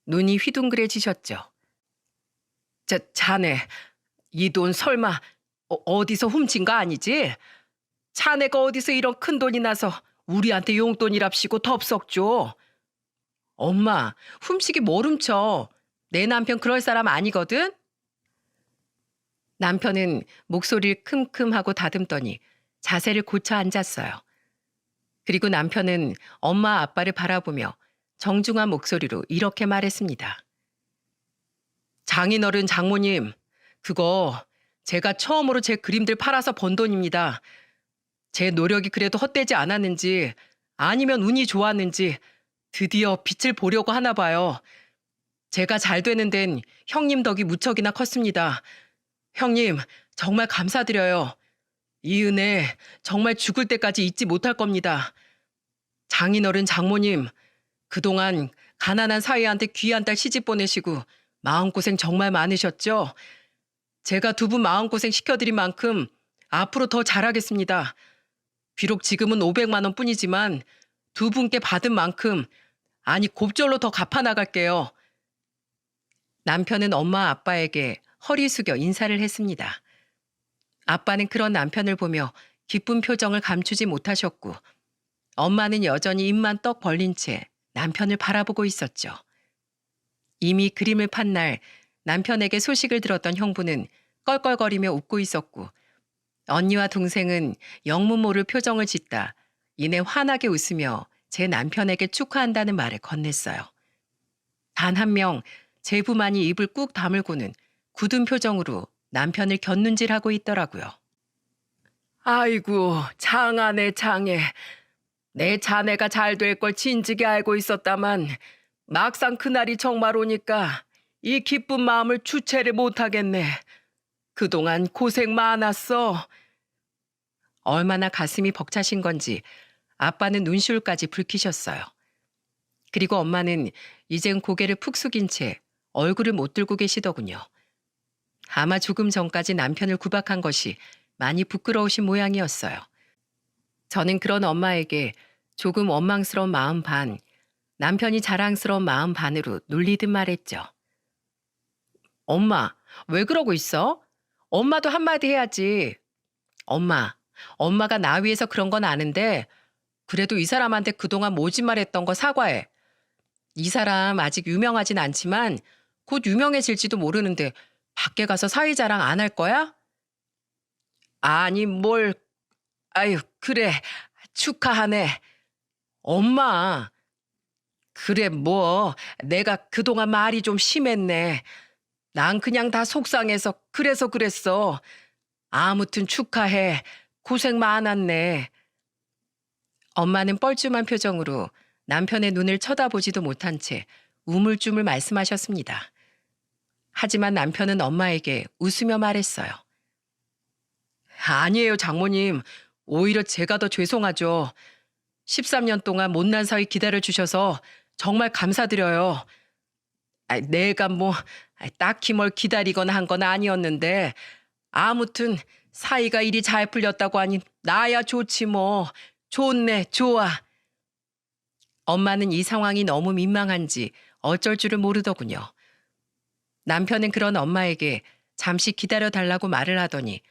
눈이 휘둥그레지셨죠. 자네, 이 돈 설마 어디서 훔친 거 아니지? 자네가 어디서 이런 큰 돈이 나서 우리한테 용돈이랍시고 덥석 줘. 엄마, 훔치기 뭘 훔쳐. 내 남편 그럴 사람 아니거든? 남편은 목소리를 큼큼하고 다듬더니 자세를 고쳐 앉았어요. 그리고 남편은 엄마 아빠를 바라보며 정중한 목소리로 이렇게 말했습니다. 장인어른 장모님, 그거 제가 처음으로 제 그림들 팔아서 번 돈입니다. 제 노력이 그래도 헛되지 않았는지 아니면 운이 좋았는지 드디어 빛을 보려고 하나 봐요. 제가 잘 되는 데는 형님 덕이 무척이나 컸습니다. 형님, 정말 감사드려요. 이 은혜 정말 죽을 때까지 잊지 못할 겁니다. 장인어른 장모님, 그동안 가난한 사위한테 귀한 딸 시집 보내시고 마음고생 정말 많으셨죠? 제가 두 분 마음고생 시켜드린 만큼 앞으로 더 잘하겠습니다. 비록 지금은 500만 원뿐이지만 두 분께 받은 만큼, 아니 곱절로 더 갚아 나갈게요. 남편은 엄마 아빠에게 허리 숙여 인사를 했습니다. 아빠는 그런 남편을 보며 기쁜 표정을 감추지 못하셨고, 엄마는 여전히 입만 떡 벌린 채 남편을 바라보고 있었죠. 이미 그림을 판 날 남편에게 소식을 들었던 형부는 껄껄거리며 웃고 있었고, 언니와 동생은 영문 모를 표정을 짓다 이내 환하게 웃으며 제 남편에게 축하한다는 말을 건넸어요. 단 한 명 제부만이 입을 꾹 다물고는 굳은 표정으로 남편을 곁눈질하고 있더라고요. 아이고, 장하네 장해. 내 자네가 잘 될 걸 진즉에 알고 있었다만 막상 그날이 정말 오니까 이 기쁜 마음을 주체를 못하겠네. 그동안 고생 많았어. 얼마나 가슴이 벅차신 건지 아빠는 눈시울까지 붉히셨어요. 그리고 엄마는 이젠 고개를 푹 숙인 채 얼굴을 못 들고 계시더군요. 아마 조금 전까지 남편을 구박한 것이 많이 부끄러우신 모양이었어요. 저는 그런 엄마에게 조금 원망스러운 마음 반, 남편이 자랑스러운 마음 반으로 놀리듯 말했죠. 엄마, 왜 그러고 있어? 엄마도 한마디 해야지. 엄마가 나 위해서 그런 건 아는데 그래도 이 사람한테 그동안 모진말했던 거 사과해. 이 사람 아직 유명하진 않지만 곧 유명해질지도 모르는데 밖에 가서 사위 자랑 안 할 거야? 아니 아유 그래 축하하네. 엄마 그래 내가 그동안 말이 좀 심했네. 난 그냥 다 속상해서 그래서 그랬어. 아무튼 축하해. 고생 많았네. 엄마는 뻘쭘한 표정으로 남편의 눈을 쳐다보지도 못한 채 우물쭈물 말씀하셨습니다. 하지만 남편은 엄마에게 웃으며 말했어요. 아니에요, 장모님. 오히려 제가 더 죄송하죠. 13년 동안 못난 사위 기다려주셔서 정말 감사드려요. 내가 딱히 뭘 기다리거나 한 건 아니었는데 아무튼 사이가 일이 잘 풀렸다고 하니 나야 좋지 뭐. 좋네, 좋아. 엄마는 이 상황이 너무 민망한지 어쩔 줄을 모르더군요. 남편은 그런 엄마에게 잠시 기다려달라고 말을 하더니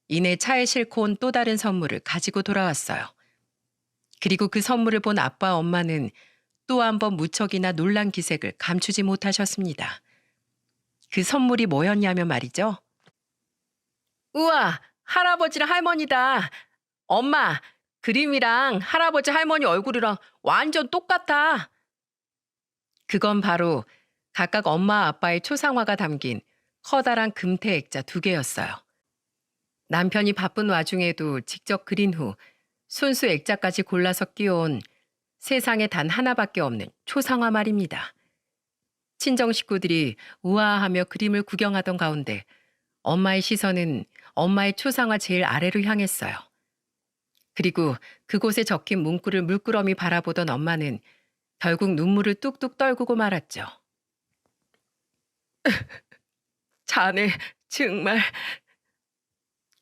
이내 차에 싣고 온 또 다른 선물을 가지고 돌아왔어요. 그리고 그 선물을 본 아빠 엄마는 또 한 번 무척이나 놀란 기색을 감추지 못하셨습니다. 그 선물이 뭐였냐면 말이죠. 우와, 할아버지랑 할머니다. 엄마, 그림이랑 할아버지 할머니 얼굴이랑 완전 똑같아. 그건 바로 각각 엄마 아빠의 초상화가 담긴 커다란 금태 액자 2개였어요. 남편이 바쁜 와중에도 직접 그린 후 손수 액자까지 골라서 끼워온 세상에 단 하나밖에 없는 초상화 말입니다. 친정 식구들이 우아하며 그림을 구경하던 가운데 엄마의 시선은 엄마의 초상화 제일 아래로 향했어요. 그리고 그곳에 적힌 문구를 물끄러미 바라보던 엄마는 결국 눈물을 뚝뚝 떨구고 말았죠. 자네 정말.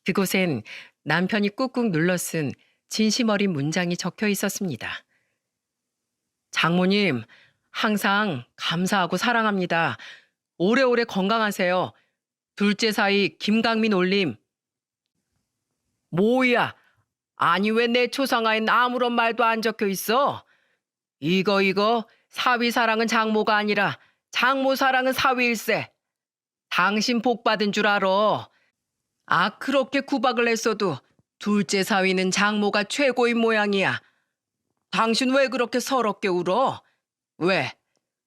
그곳엔 남편이 꾹꾹 눌러 쓴 진심 어린 문장이 적혀 있었습니다. 장모님, 항상 감사하고 사랑합니다. 오래오래 건강하세요. 둘째 사위 김강민 올림. 뭐야? 아니 왜 내 초상화엔 아무런 말도 안 적혀 있어? 이거 사위 사랑은 장모가 아니라 장모 사랑은 사위일세. 당신 복 받은 줄 알아. 그렇게 구박을 했어도 둘째 사위는 장모가 최고인 모양이야. 당신 왜 그렇게 서럽게 울어? 왜?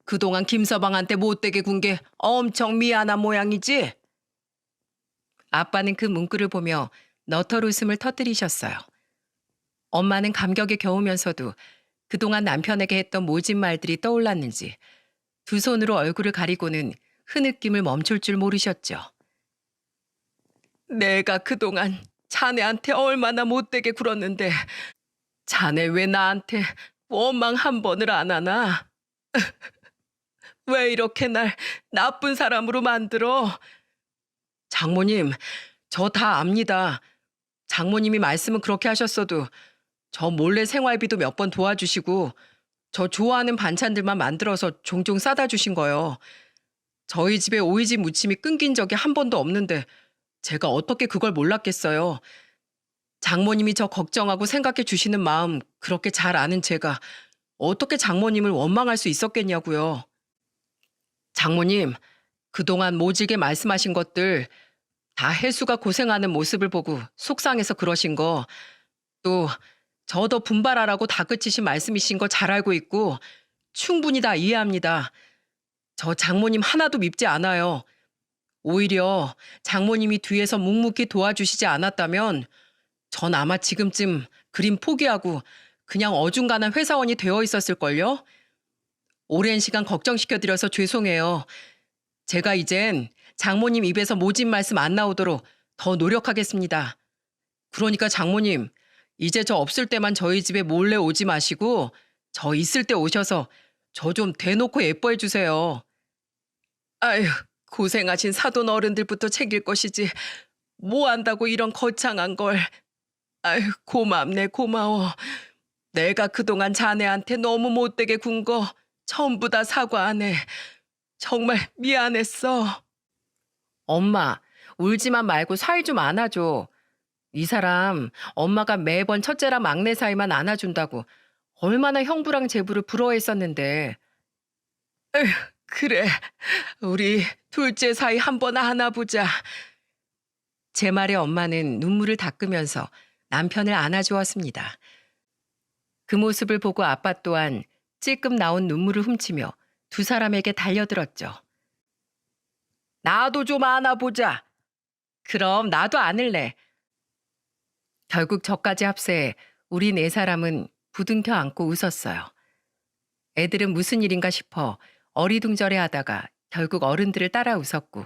그동안 김서방한테 못되게 군 게 엄청 미안한 모양이지? 아빠는 그 문구를 보며 너털 웃음을 터뜨리셨어요. 엄마는 감격에 겨우면서도 그동안 남편에게 했던 모진 말들이 떠올랐는지 두 손으로 얼굴을 가리고는 흐느낌을 멈출 줄 모르셨죠. 내가 그동안 자네한테 얼마나 못되게 굴었는데 자네 왜 나한테 원망 한 번을 안 하나? 왜 이렇게 날 나쁜 사람으로 만들어? 장모님, 저 다 압니다. 장모님이 말씀은 그렇게 하셨어도 저 몰래 생활비도 몇 번 도와주시고 저 좋아하는 반찬들만 만들어서 종종 싸다 주신 거요. 저희 집에 오이지 무침이 끊긴 적이 한 번도 없는데 제가 어떻게 그걸 몰랐겠어요. 장모님이 저 걱정하고 생각해 주시는 마음 그렇게 잘 아는 제가 어떻게 장모님을 원망할 수 있었겠냐고요. 장모님, 그동안 모질게 말씀하신 것들 다 혜수가 고생하는 모습을 보고 속상해서 그러신 거, 또 저 더 분발하라고 다그치신 말씀이신 거 잘 알고 있고 충분히 다 이해합니다. 저 장모님 하나도 밉지 않아요. 오히려 장모님이 뒤에서 묵묵히 도와주시지 않았다면 전 아마 지금쯤 그림 포기하고 그냥 어중간한 회사원이 되어 있었을걸요? 오랜 시간 걱정시켜드려서 죄송해요. 제가 이젠 장모님 입에서 모진 말씀 안 나오도록 더 노력하겠습니다. 그러니까 장모님, 이제 저 없을 때만 저희 집에 몰래 오지 마시고 저 있을 때 오셔서 저 좀 대놓고 예뻐해 주세요. 아휴, 고생하신 사돈 어른들부터 챙길 것이지 뭐 한다고 이런 거창한 걸. 아휴, 고맙네, 고마워. 내가 그동안 자네한테 너무 못되게 군 거 전부 다 사과하네. 정말 미안했어. 엄마, 울지만 말고 사이 좀 안아줘. 이 사람 엄마가 매번 첫째랑 막내 사이만 안아준다고 얼마나 형부랑 제부를 부러워했었는데. 에휴, 그래, 우리 둘째 사이 한번 안아보자. 제 말에 엄마는 눈물을 닦으면서 남편을 안아주었습니다. 그 모습을 보고 아빠 또한 찔끔 나온 눈물을 훔치며 두 사람에게 달려들었죠. 나도 좀 안아보자. 그럼 나도 안을래. 결국 저까지 합세해 우리 네 사람은 부둥켜 안고 웃었어요. 애들은 무슨 일인가 싶어 어리둥절해 하다가 결국 어른들을 따라 웃었고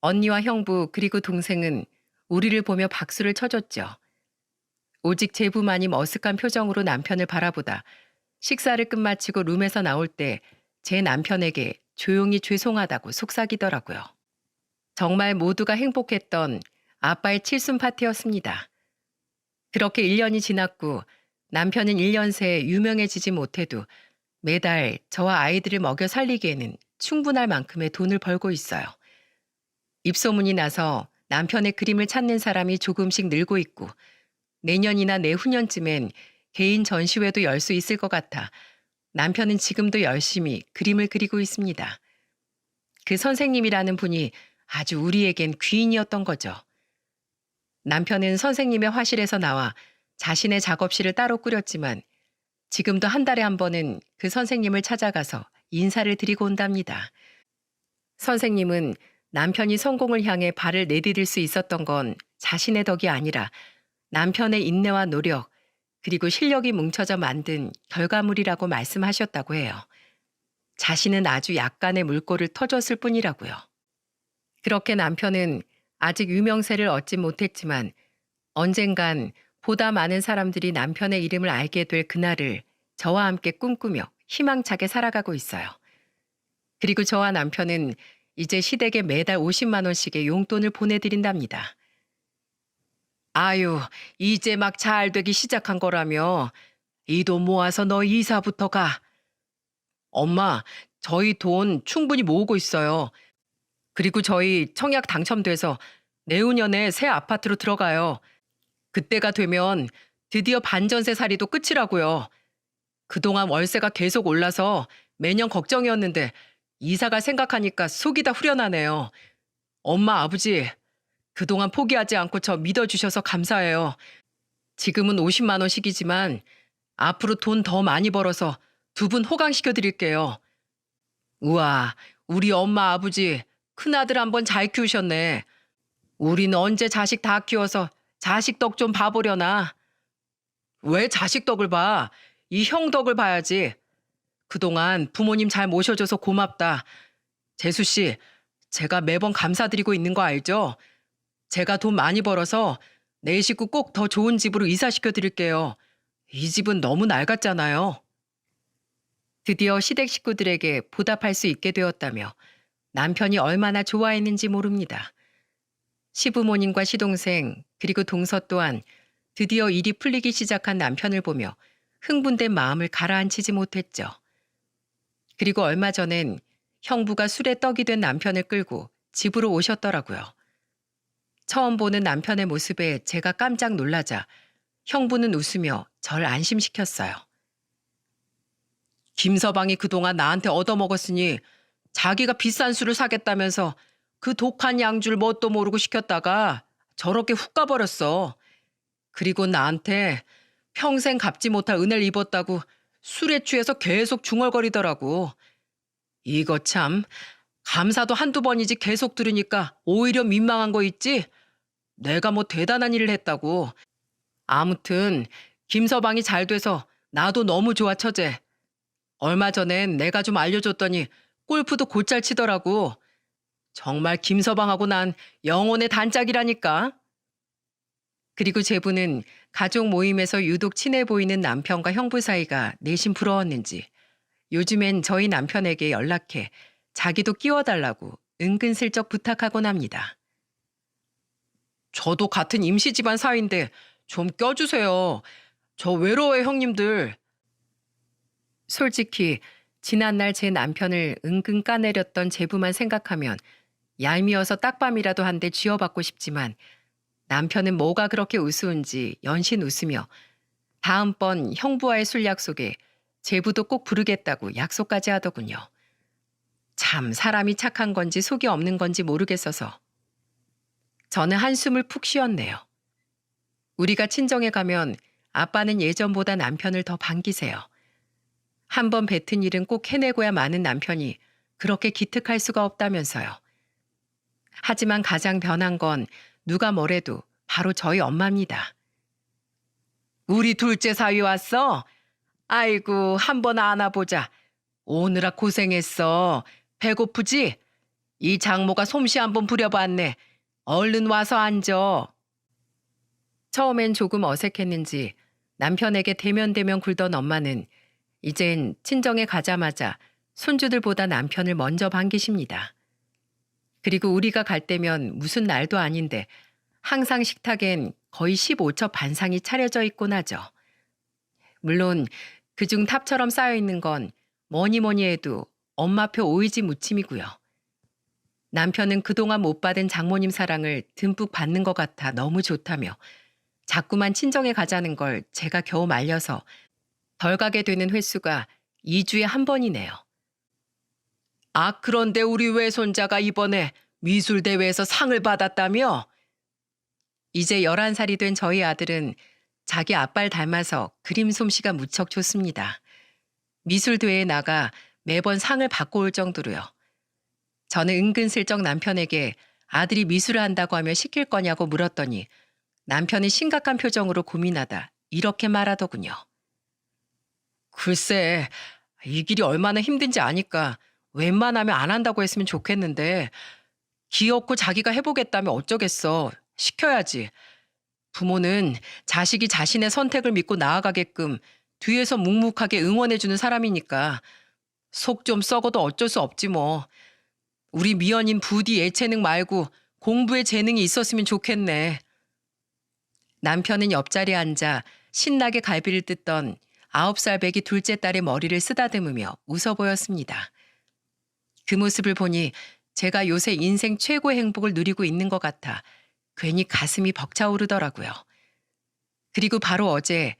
언니와 형부 그리고 동생은 우리를 보며 박수를 쳐줬죠. 오직 제부만이 머쓱한 표정으로 남편을 바라보다 식사를 끝마치고 룸에서 나올 때 제 남편에게 조용히 죄송하다고 속삭이더라고요. 정말 모두가 행복했던 아빠의 칠순 파티였습니다. 그렇게 1년이 지났고 남편은 1년 새 유명해지지 못해도 매달 저와 아이들을 먹여 살리기에는 충분할 만큼의 돈을 벌고 있어요. 입소문이 나서 남편의 그림을 찾는 사람이 조금씩 늘고 있고 내년이나 내후년쯤엔 개인 전시회도 열 수 있을 것 같아 남편은 지금도 열심히 그림을 그리고 있습니다. 그 선생님이라는 분이 아주 우리에겐 귀인이었던 거죠. 남편은 선생님의 화실에서 나와 자신의 작업실을 따로 꾸렸지만 지금도 한 달에 한 번은 그 선생님을 찾아가서 인사를 드리고 온답니다. 선생님은 남편이 성공을 향해 발을 내디딜 수 있었던 건 자신의 덕이 아니라 남편의 인내와 노력, 그리고 실력이 뭉쳐져 만든 결과물이라고 말씀하셨다고 해요. 자신은 아주 약간의 물꼬를 터줬을 뿐이라고요. 그렇게 남편은 아직 유명세를 얻지 못했지만 언젠간 보다 많은 사람들이 남편의 이름을 알게 될 그날을 저와 함께 꿈꾸며 희망차게 살아가고 있어요. 그리고 저와 남편은 이제 시댁에 매달 50만 원씩의 용돈을 보내드린답니다. 아유, 이제 막 잘 되기 시작한 거라며 이 돈 모아서 너 이사부터 가. 엄마, 저희 돈 충분히 모으고 있어요. 그리고 저희 청약 당첨돼서 내후년에 새 아파트로 들어가요. 그때가 되면 드디어 반전세 살이도 끝이라고요. 그동안 월세가 계속 올라서 매년 걱정이었는데 이사갈 생각하니까 속이 다 후련하네요. 엄마, 아버지, 그동안 포기하지 않고 저 믿어주셔서 감사해요. 지금은 50만 원씩이지만 앞으로 돈 더 많이 벌어서 두 분 호강시켜 드릴게요. 우와, 우리 엄마 아버지 큰아들 한번 잘 키우셨네. 우린 언제 자식 다 키워서 자식 덕 좀 봐보려나. 왜 자식 덕을 봐? 이 형 덕을 봐야지. 그동안 부모님 잘 모셔줘서 고맙다. 재수 씨, 제가 매번 감사드리고 있는 거 알죠? 제가 돈 많이 벌어서 내 식구 꼭 더 좋은 집으로 이사시켜 드릴게요. 이 집은 너무 낡았잖아요. 드디어 시댁 식구들에게 보답할 수 있게 되었다며 남편이 얼마나 좋아했는지 모릅니다. 시부모님과 시동생 그리고 동서 또한 드디어 일이 풀리기 시작한 남편을 보며 흥분된 마음을 가라앉히지 못했죠. 그리고 얼마 전엔 형부가 술에 떡이 된 남편을 끌고 집으로 오셨더라고요. 처음 보는 남편의 모습에 제가 깜짝 놀라자 형부는 웃으며 절 안심시켰어요. 김서방이 그동안 나한테 얻어먹었으니 자기가 비싼 술을 사겠다면서 그 독한 양주를 뭣도 모르고 시켰다가 저렇게 훅 가버렸어. 그리고 나한테 평생 갚지 못할 은혜를 입었다고 술에 취해서 계속 중얼거리더라고. 이거 참 감사도 한두 번이지 계속 들으니까 오히려 민망한 거 있지? 내가 뭐 대단한 일을 했다고. 아무튼 김서방이 잘 돼서 나도 너무 좋아 처제. 얼마 전엔 내가 좀 알려줬더니 골프도 곧잘 치더라고. 정말 김서방하고 난 영혼의 단짝이라니까. 그리고 제부는 가족 모임에서 유독 친해 보이는 남편과 형부 사이가 내심 부러웠는지 요즘엔 저희 남편에게 연락해 자기도 끼워달라고 은근슬쩍 부탁하곤 합니다. 저도 같은 임시 집안 사위인데 좀 껴주세요. 저 외로워요 형님들. 솔직히 지난날 제 남편을 은근 까내렸던 제부만 생각하면 얄미워서 딱밤이라도 한 대 쥐어받고 싶지만 남편은 뭐가 그렇게 우스운지 연신 웃으며 다음번 형부와의 술 약속에 제부도 꼭 부르겠다고 약속까지 하더군요. 참 사람이 착한 건지 속이 없는 건지 모르겠어서 저는 한숨을 푹 쉬었네요. 우리가 친정에 가면 아빠는 예전보다 남편을 더 반기세요. 한번 뱉은 일은 꼭 해내고야 마는 남편이 그렇게 기특할 수가 없다면서요. 하지만 가장 변한 건 누가 뭐래도 바로 저희 엄마입니다. 우리 둘째 사위 왔어? 아이고 한번 안아보자. 오느라 고생했어. 배고프지? 이 장모가 솜씨 한번 부려봤네. 얼른 와서 앉아. 처음엔 조금 어색했는지 남편에게 대면대면 굴던 엄마는 이젠 친정에 가자마자 손주들보다 남편을 먼저 반기십니다. 그리고 우리가 갈 때면 무슨 날도 아닌데 항상 식탁엔 거의 15첩 반상이 차려져 있곤 하죠. 물론 그중 탑처럼 쌓여있는 건 뭐니 뭐니 해도 엄마표 오이지 무침이고요. 남편은 그동안 못 받은 장모님 사랑을 듬뿍 받는 것 같아 너무 좋다며 자꾸만 친정에 가자는 걸 제가 겨우 말려서 덜 가게 되는 횟수가 2주에 한 번이네요. 아, 그런데 우리 외손자가 이번에 미술대회에서 상을 받았다며? 이제 11살이 된 저희 아들은 자기 아빠를 닮아서 그림 솜씨가 무척 좋습니다. 미술대회에 나가 매번 상을 받고 올 정도로요. 저는 은근슬쩍 남편에게 아들이 미술을 한다고 하면 시킬 거냐고 물었더니 남편은 심각한 표정으로 고민하다 이렇게 말하더군요. 글쎄, 이 길이 얼마나 힘든지 아니까 웬만하면 안 한다고 했으면 좋겠는데 귀엽고 자기가 해보겠다면 어쩌겠어. 시켜야지. 부모는 자식이 자신의 선택을 믿고 나아가게끔 뒤에서 묵묵하게 응원해주는 사람이니까 속 좀 썩어도 어쩔 수 없지 뭐. 우리 미연인 부디 예체능 말고 공부에 재능이 있었으면 좋겠네. 남편은 옆자리에 앉아 신나게 갈비를 뜯던 9살 배기 둘째 딸의 머리를 쓰다듬으며 웃어 보였습니다. 그 모습을 보니 제가 요새 인생 최고의 행복을 누리고 있는 것 같아 괜히 가슴이 벅차오르더라고요. 그리고 바로 어제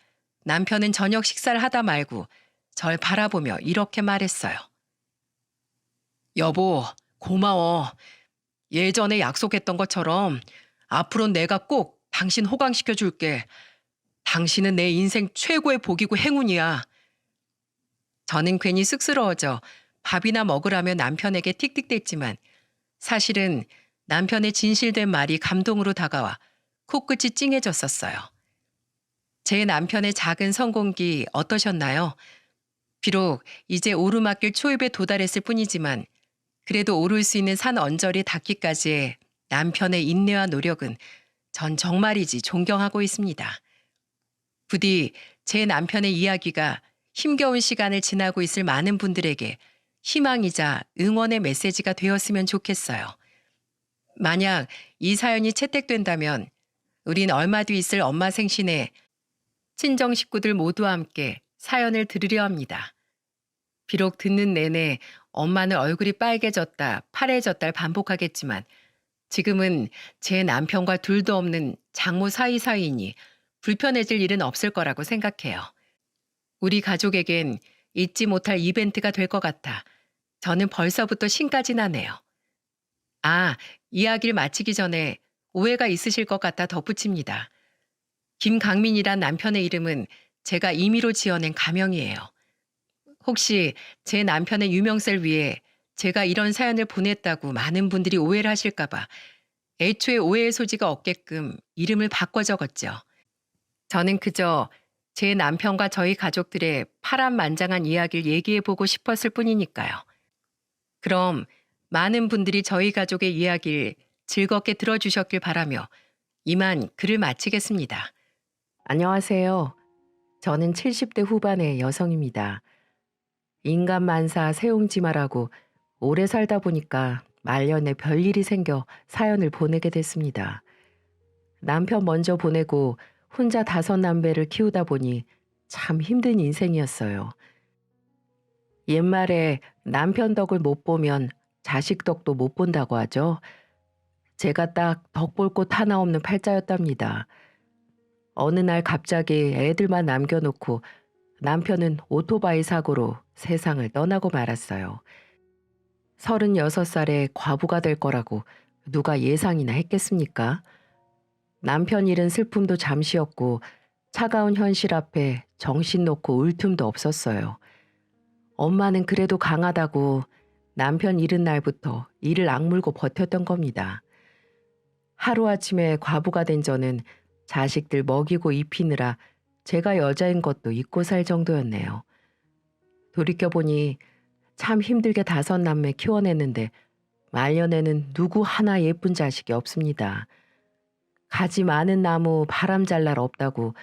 남편은 저녁 식사를 하다 말고 절 바라보며 이렇게 말했어요. 여보, 고마워. 예전에 약속했던 것처럼 앞으로는 내가 꼭 당신 호강시켜 줄게. 당신은 내 인생 최고의 복이고 행운이야. 저는 괜히 쑥스러워져 밥이나 먹으라며 남편에게 틱틱댔지만 사실은 남편의 진실된 말이 감동으로 다가와 코끝이 찡해졌었어요. 제 남편의 작은 성공기 어떠셨나요? 비록 이제 오르막길 초입에 도달했을 뿐이지만 그래도 오를 수 있는 산 언저리 닿기까지의 남편의 인내와 노력은 전 정말이지 존경하고 있습니다. 부디 제 남편의 이야기가 힘겨운 시간을 지나고 있을 많은 분들에게 희망이자 응원의 메시지가 되었으면 좋겠어요. 만약 이 사연이 채택된다면 우린 얼마 뒤 있을 엄마 생신에 친정 식구들 모두와 함께 사연을 들으려 합니다. 비록 듣는 내내 엄마는 얼굴이 빨개졌다, 파래졌다를 반복하겠지만 지금은 제 남편과 둘도 없는 장모 사이사이이니 불편해질 일은 없을 거라고 생각해요. 우리 가족에겐 잊지 못할 이벤트가 될 것 같아 저는 벌써부터 신까지 나네요. 아, 이야기를 마치기 전에 오해가 있으실 것 같아 덧붙입니다. 김강민이란 남편의 이름은 제가 임의로 지어낸 가명이에요. 혹시 제 남편의 유명세를 위해 제가 이런 사연을 보냈다고 많은 분들이 오해를 하실까봐 애초에 오해의 소지가 없게끔 이름을 바꿔 적었죠. 저는 그저 제 남편과 저희 가족들의 파란만장한 이야기를 얘기해보고 싶었을 뿐이니까요. 그럼 많은 분들이 저희 가족의 이야기를 즐겁게 들어주셨길 바라며 이만 글을 마치겠습니다. 안녕하세요. 저는 70대 후반의 여성입니다. 인간만사 세옹지마라고 오래 살다 보니까 말년에 별일이 생겨 사연을 보내게 됐습니다. 남편 먼저 보내고 혼자 5남매를 키우다 보니 참 힘든 인생이었어요. 옛말에 남편 덕을 못 보면 자식 덕도 못 본다고 하죠. 제가 딱 덕 볼 곳 하나 없는 팔자였답니다. 어느 날 갑자기 애들만 남겨놓고 남편은 오토바이 사고로 세상을 떠나고 말았어요. 36살에 과부가 될 거라고 누가 예상이나 했겠습니까? 남편 잃은 슬픔도 잠시였고 차가운 현실 앞에 정신 놓고 울 틈도 없었어요. 엄마는 그래도 강하다고 남편 잃은 날부터 이를 악물고 버텼던 겁니다. 하루아침에 과부가 된 저는 자식들 먹이고 입히느라 제가 여자인 것도 잊고 살 정도였네요. 돌이켜보니 참 힘들게 5남매 키워냈는데 말년에는 누구 하나 예쁜 자식이 없습니다. 가지 많은 나무 바람 잘 날 없다고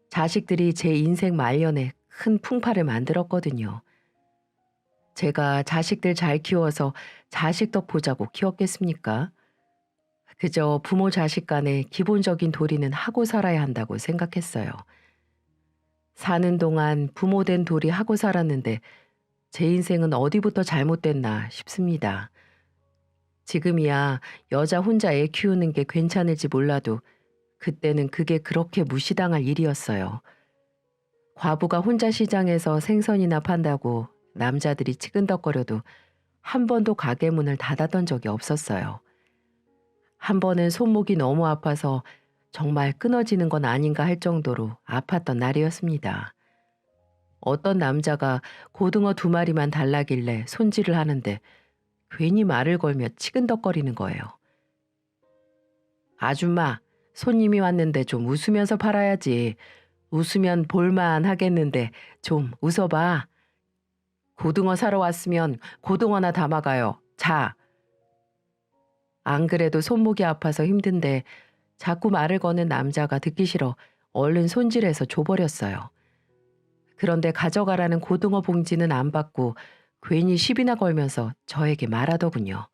자식들이 제 인생 말년에 큰 풍파를 만들었거든요. 제가 자식들 잘 키워서 자식 덕 보자고 키웠겠습니까? 그저 부모 자식 간의 기본적인 도리는 하고 살아야 한다고 생각했어요. 사는 동안 부모 된 도리 하고 살았는데 제 인생은 어디부터 잘못됐나 싶습니다. 지금이야 여자 혼자 애 키우는 게 괜찮을지 몰라도 그때는 그게 그렇게 무시당할 일이었어요. 과부가 혼자 시장에서 생선이나 판다고 남자들이 치근덕거려도 한 번도 가게 문을 닫았던 적이 없었어요. 한 번은 손목이 너무 아파서 정말 끊어지는 건 아닌가 할 정도로 아팠던 날이었습니다. 어떤 남자가 고등어 2마리만 달라길래 손질을 하는데 괜히 말을 걸며 치근덕거리는 거예요. 아줌마, 손님이 왔는데 좀 웃으면서 팔아야지. 웃으면 볼만 하겠는데 좀 웃어봐. 고등어 사러 왔으면 고등어나 담아가요. 자. 안 그래도 손목이 아파서 힘든데 자꾸 말을 거는 남자가 듣기 싫어 얼른 손질해서 줘버렸어요. 그런데 가져가라는 고등어 봉지는 안 받고 괜히 시비나 걸면서 저에게 말하더군요.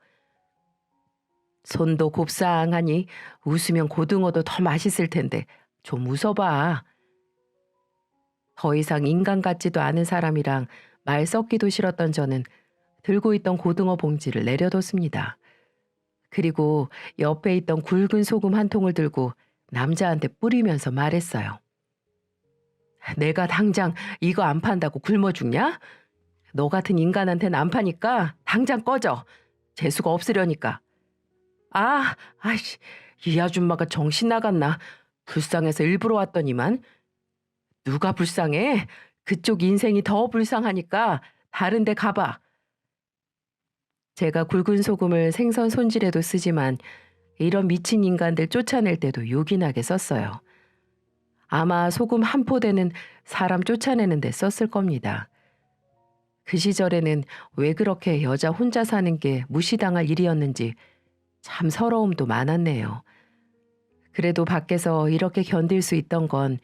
손도 곱상하니 웃으면 고등어도 더 맛있을 텐데 좀 웃어봐. 더 이상 인간 같지도 않은 사람이랑 말 섞기도 싫었던 저는 들고 있던 고등어 봉지를 내려뒀습니다. 그리고 옆에 있던 굵은 소금 한 통을 들고 남자한테 뿌리면서 말했어요. 내가 당장 이거 안 판다고 굶어 죽냐? 너 같은 인간한테는 안 파니까 당장 꺼져. 재수가 없으려니까. 아이씨, 이 아줌마가 정신 나갔나? 불쌍해서 일부러 왔더니만. 누가 불쌍해? 그쪽 인생이 더 불쌍하니까 다른 데 가봐. 제가 굵은 소금을 생선 손질에도 쓰지만 이런 미친 인간들 쫓아낼 때도 요긴하게 썼어요. 아마 소금 한 포대는 사람 쫓아내는 데 썼을 겁니다. 그 시절에는 왜 그렇게 여자 혼자 사는 게 무시당할 일이었는지 참 서러움도 많았네요. 그래도 밖에서 이렇게 견딜 수 있던 건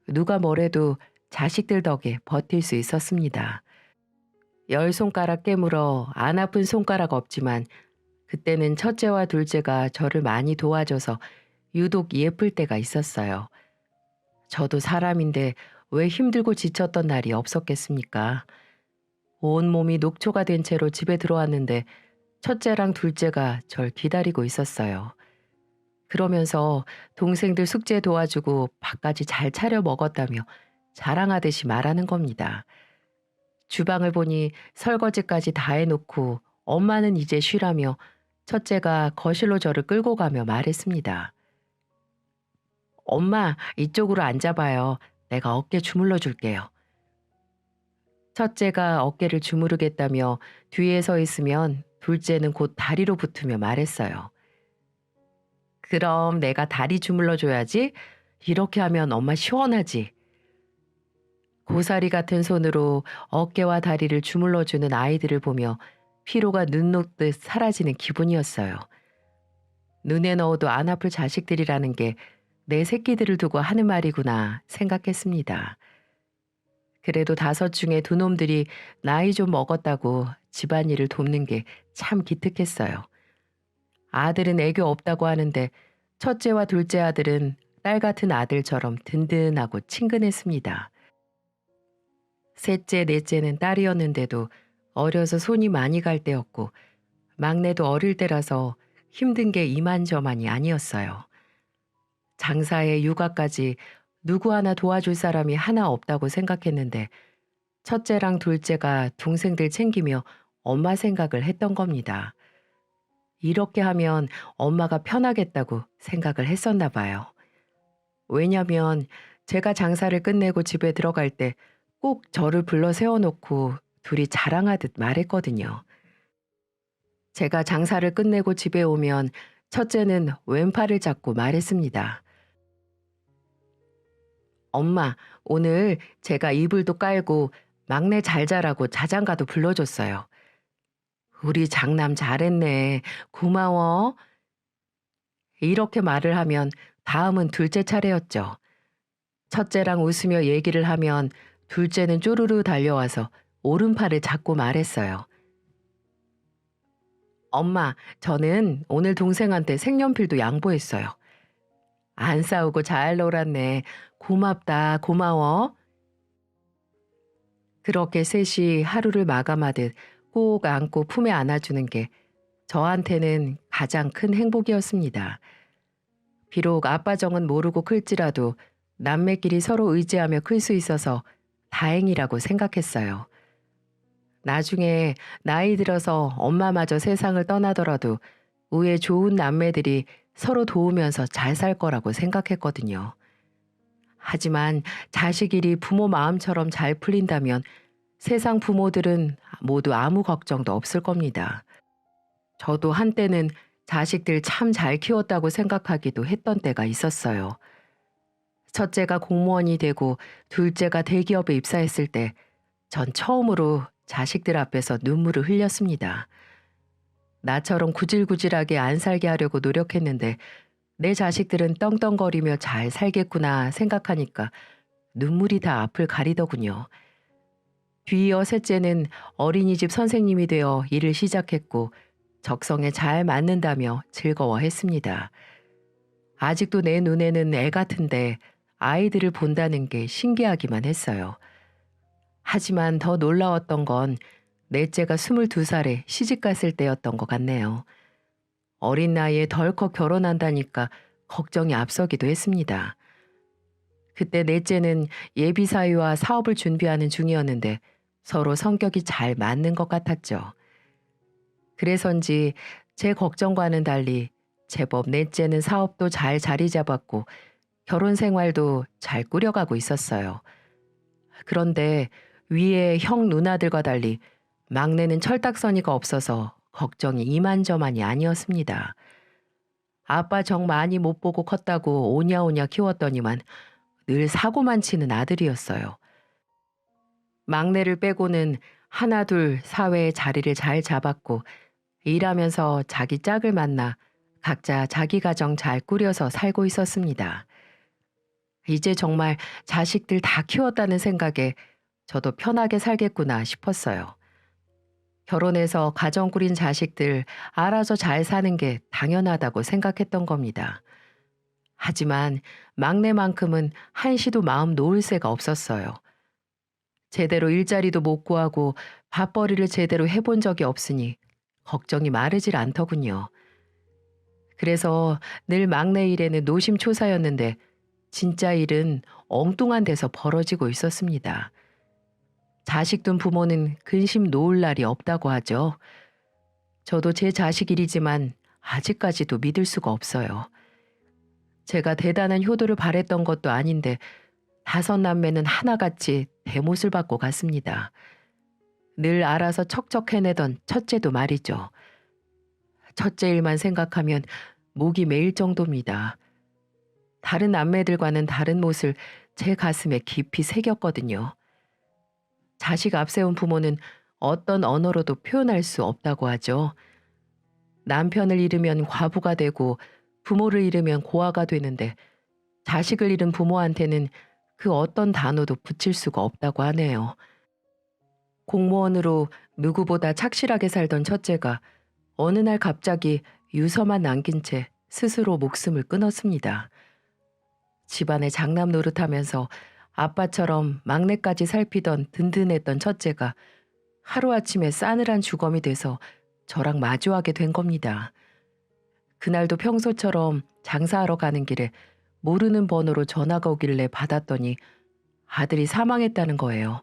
누가 뭐래도 자식들 덕에 버틸 수 있었습니다. 10손가락 깨물어 안 아픈 손가락 없지만 그때는 첫째와 둘째가 저를 많이 도와줘서 유독 예쁠 때가 있었어요. 저도 사람인데 왜 힘들고 지쳤던 날이 없었겠습니까? 온몸이 녹초가 된 채로 집에 들어왔는데 첫째랑 둘째가 절 기다리고 있었어요. 그러면서 동생들 숙제 도와주고 밥까지 잘 차려 먹었다며 자랑하듯이 말하는 겁니다. 주방을 보니 설거지까지 다 해놓고 엄마는 이제 쉬라며 첫째가 거실로 저를 끌고 가며 말했습니다. 엄마, 이쪽으로 앉아봐요. 내가 어깨 주물러 줄게요. 첫째가 어깨를 주무르겠다며 뒤에 서 있으면 둘째는 곧 다리로 붙으며 말했어요. 그럼 내가 다리 주물러 줘야지. 이렇게 하면 엄마 시원하지. 고사리 같은 손으로 어깨와 다리를 주물러주는 아이들을 보며 피로가 눈 녹듯 사라지는 기분이었어요. 눈에 넣어도 안 아플 자식들이라는 게 내 새끼들을 두고 하는 말이구나 생각했습니다. 그래도 5 중에 2 놈들이 나이 좀 먹었다고 집안일을 돕는 게 참 기특했어요. 아들은 애교 없다고 하는데 첫째와 둘째 아들은 딸 같은 아들처럼 든든하고 친근했습니다. 셋째, 넷째는 딸이었는데도 어려서 손이 많이 갈 때였고 막내도 어릴 때라서 힘든 게 이만저만이 아니었어요. 장사에 육아까지 누구 하나 도와줄 사람이 하나 없다고 생각했는데 첫째랑 둘째가 동생들 챙기며 엄마 생각을 했던 겁니다. 이렇게 하면 엄마가 편하겠다고 생각을 했었나 봐요. 왜냐면 제가 장사를 끝내고 집에 들어갈 때 꼭 저를 불러 세워놓고 둘이 자랑하듯 말했거든요. 제가 장사를 끝내고 집에 오면 첫째는 왼팔을 잡고 말했습니다. 엄마, 오늘 제가 이불도 깔고 막내 잘 자라고 자장가도 불러줬어요. 우리 장남 잘했네. 고마워. 이렇게 말을 하면 다음은 둘째 차례였죠. 첫째랑 웃으며 얘기를 하면 둘째는 쪼르르 달려와서 오른팔을 잡고 말했어요. 엄마, 저는 오늘 동생한테 색연필도 양보했어요. 안 싸우고 잘 놀았네. 고맙다, 고마워. 그렇게 셋이 하루를 마감하듯 꼭 안고 품에 안아주는 게 저한테는 가장 큰 행복이었습니다. 비록 아빠 정은 모르고 클지라도 남매끼리 서로 의지하며 클 수 있어서 다행이라고 생각했어요. 나중에 나이 들어서 엄마마저 세상을 떠나더라도 우애 좋은 남매들이 서로 도우면서 잘 살 거라고 생각했거든요. 하지만 자식 일이 부모 마음처럼 잘 풀린다면 세상 부모들은 모두 아무 걱정도 없을 겁니다. 저도 한때는 자식들 참 잘 키웠다고 생각하기도 했던 때가 있었어요. 첫째가 공무원이 되고 둘째가 대기업에 입사했을 때 전 처음으로 자식들 앞에서 눈물을 흘렸습니다. 나처럼 구질구질하게 안 살게 하려고 노력했는데 내 자식들은 떵떵거리며 잘 살겠구나 생각하니까 눈물이 다 앞을 가리더군요. 뒤이어 셋째는 어린이집 선생님이 되어 일을 시작했고 적성에 잘 맞는다며 즐거워했습니다. 아직도 내 눈에는 애 같은데 아이들을 본다는 게 신기하기만 했어요. 하지만 더 놀라웠던 건 넷째가 22살에 시집갔을 때였던 것 같네요. 어린 나이에 덜컥 결혼한다니까 걱정이 앞서기도 했습니다. 그때 넷째는 예비사위와 사업을 준비하는 중이었는데 서로 성격이 잘 맞는 것 같았죠. 그래서인지 제 걱정과는 달리 제법 넷째는 사업도 잘 자리 잡았고 결혼 생활도 잘 꾸려가고 있었어요. 그런데 위에 형 누나들과 달리 막내는 철딱서니가 없어서 걱정이 이만저만이 아니었습니다. 아빠 정 많이 못 보고 컸다고 오냐오냐 키웠더니만 늘 사고만 치는 아들이었어요. 막내를 빼고는 하나 둘 사회의 자리를 잘 잡았고 일하면서 자기 짝을 만나 각자 자기 가정 잘 꾸려서 살고 있었습니다. 이제 정말 자식들 다 키웠다는 생각에 저도 편하게 살겠구나 싶었어요. 결혼해서 가정 꾸린 자식들 알아서 잘 사는 게 당연하다고 생각했던 겁니다. 하지만 막내만큼은 한시도 마음 놓을 새가 없었어요. 제대로 일자리도 못 구하고 밥벌이를 제대로 해본 적이 없으니 걱정이 마르질 않더군요. 그래서 늘 막내 일에는 노심초사였는데 진짜 일은 엉뚱한 데서 벌어지고 있었습니다. 자식 둔 부모는 근심 놓을 날이 없다고 하죠. 저도 제 자식 일이지만 아직까지도 믿을 수가 없어요. 제가 대단한 효도를 바랬던 것도 아닌데 5남매는 하나같이 대못을 받고 갔습니다. 늘 알아서 척척 해내던 첫째도 말이죠. 첫째 일만 생각하면 목이 메일 정도입니다. 다른 남매들과는 다른 못을 제 가슴에 깊이 새겼거든요. 자식 앞세운 부모는 어떤 언어로도 표현할 수 없다고 하죠. 남편을 잃으면 과부가 되고 부모를 잃으면 고아가 되는데 자식을 잃은 부모한테는 그 어떤 단어도 붙일 수가 없다고 하네요. 공무원으로 누구보다 착실하게 살던 첫째가 어느 날 갑자기 유서만 남긴 채 스스로 목숨을 끊었습니다. 집안에 장남 노릇하면서 아빠처럼 막내까지 살피던 든든했던 첫째가 하루아침에 싸늘한 주검이 돼서 저랑 마주하게 된 겁니다. 그날도 평소처럼 장사하러 가는 길에 모르는 번호로 전화가 오길래 받았더니 아들이 사망했다는 거예요.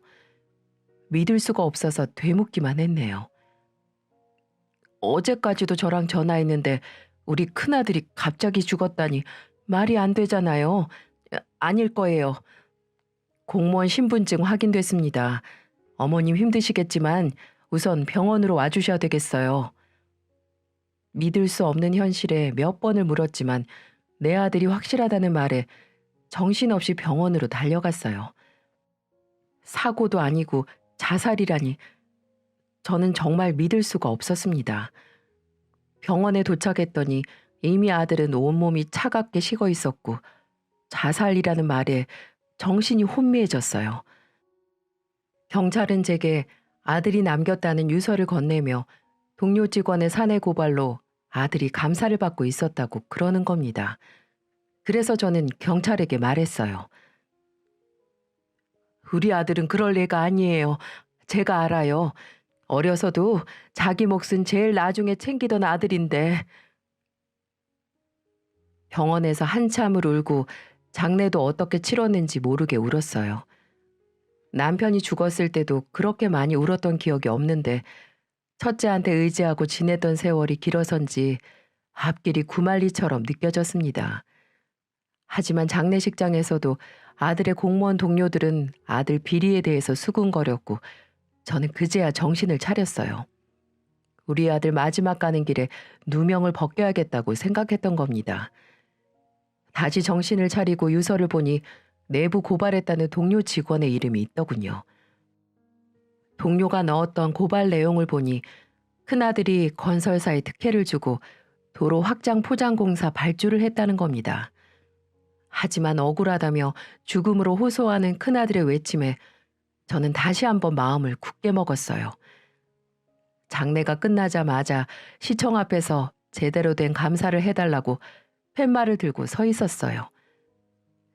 믿을 수가 없어서 되묻기만 했네요. 어제까지도 저랑 전화했는데 우리 큰아들이 갑자기 죽었다니 말이 안 되잖아요. 아닐 거예요. 공무원 신분증 확인됐습니다. 어머님 힘드시겠지만 우선 병원으로 와주셔야 되겠어요. 믿을 수 없는 현실에 몇 번을 물었지만 내 아들이 확실하다는 말에 정신없이 병원으로 달려갔어요. 사고도 아니고 자살이라니 저는 정말 믿을 수가 없었습니다. 병원에 도착했더니 이미 아들은 온몸이 차갑게 식어 있었고 자살이라는 말에 정신이 혼미해졌어요. 경찰은 제게 아들이 남겼다는 유서를 건네며 동료 직원의 사내 고발로 아들이 감사를 받고 있었다고 그러는 겁니다. 그래서 저는 경찰에게 말했어요. 우리 아들은 그럴 애가 아니에요. 제가 알아요. 어려서도 자기 몫은 제일 나중에 챙기던 아들인데. 병원에서 한참을 울고 장례도 어떻게 치렀는지 모르게 울었어요. 남편이 죽었을 때도 그렇게 많이 울었던 기억이 없는데 첫째한테 의지하고 지내던 세월이 길어서인지 앞길이 구말리처럼 느껴졌습니다. 하지만 장례식장에서도 아들의 공무원 동료들은 아들 비리에 대해서 수군거렸고 저는 그제야 정신을 차렸어요. 우리 아들 마지막 가는 길에 누명을 벗겨야겠다고 생각했던 겁니다. 다시 정신을 차리고 유서를 보니 내부 고발했다는 동료 직원의 이름이 있더군요. 동료가 넣었던 고발 내용을 보니 큰아들이 건설사에 특혜를 주고 도로 확장 포장공사 발주를 했다는 겁니다. 하지만 억울하다며 죽음으로 호소하는 큰아들의 외침에 저는 다시 한번 마음을 굳게 먹었어요. 장례가 끝나자마자 시청 앞에서 제대로 된 감사를 해달라고 팻말을 들고 서 있었어요.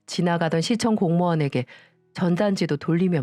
지나가던 시청 공무원에게 전단지도 돌리며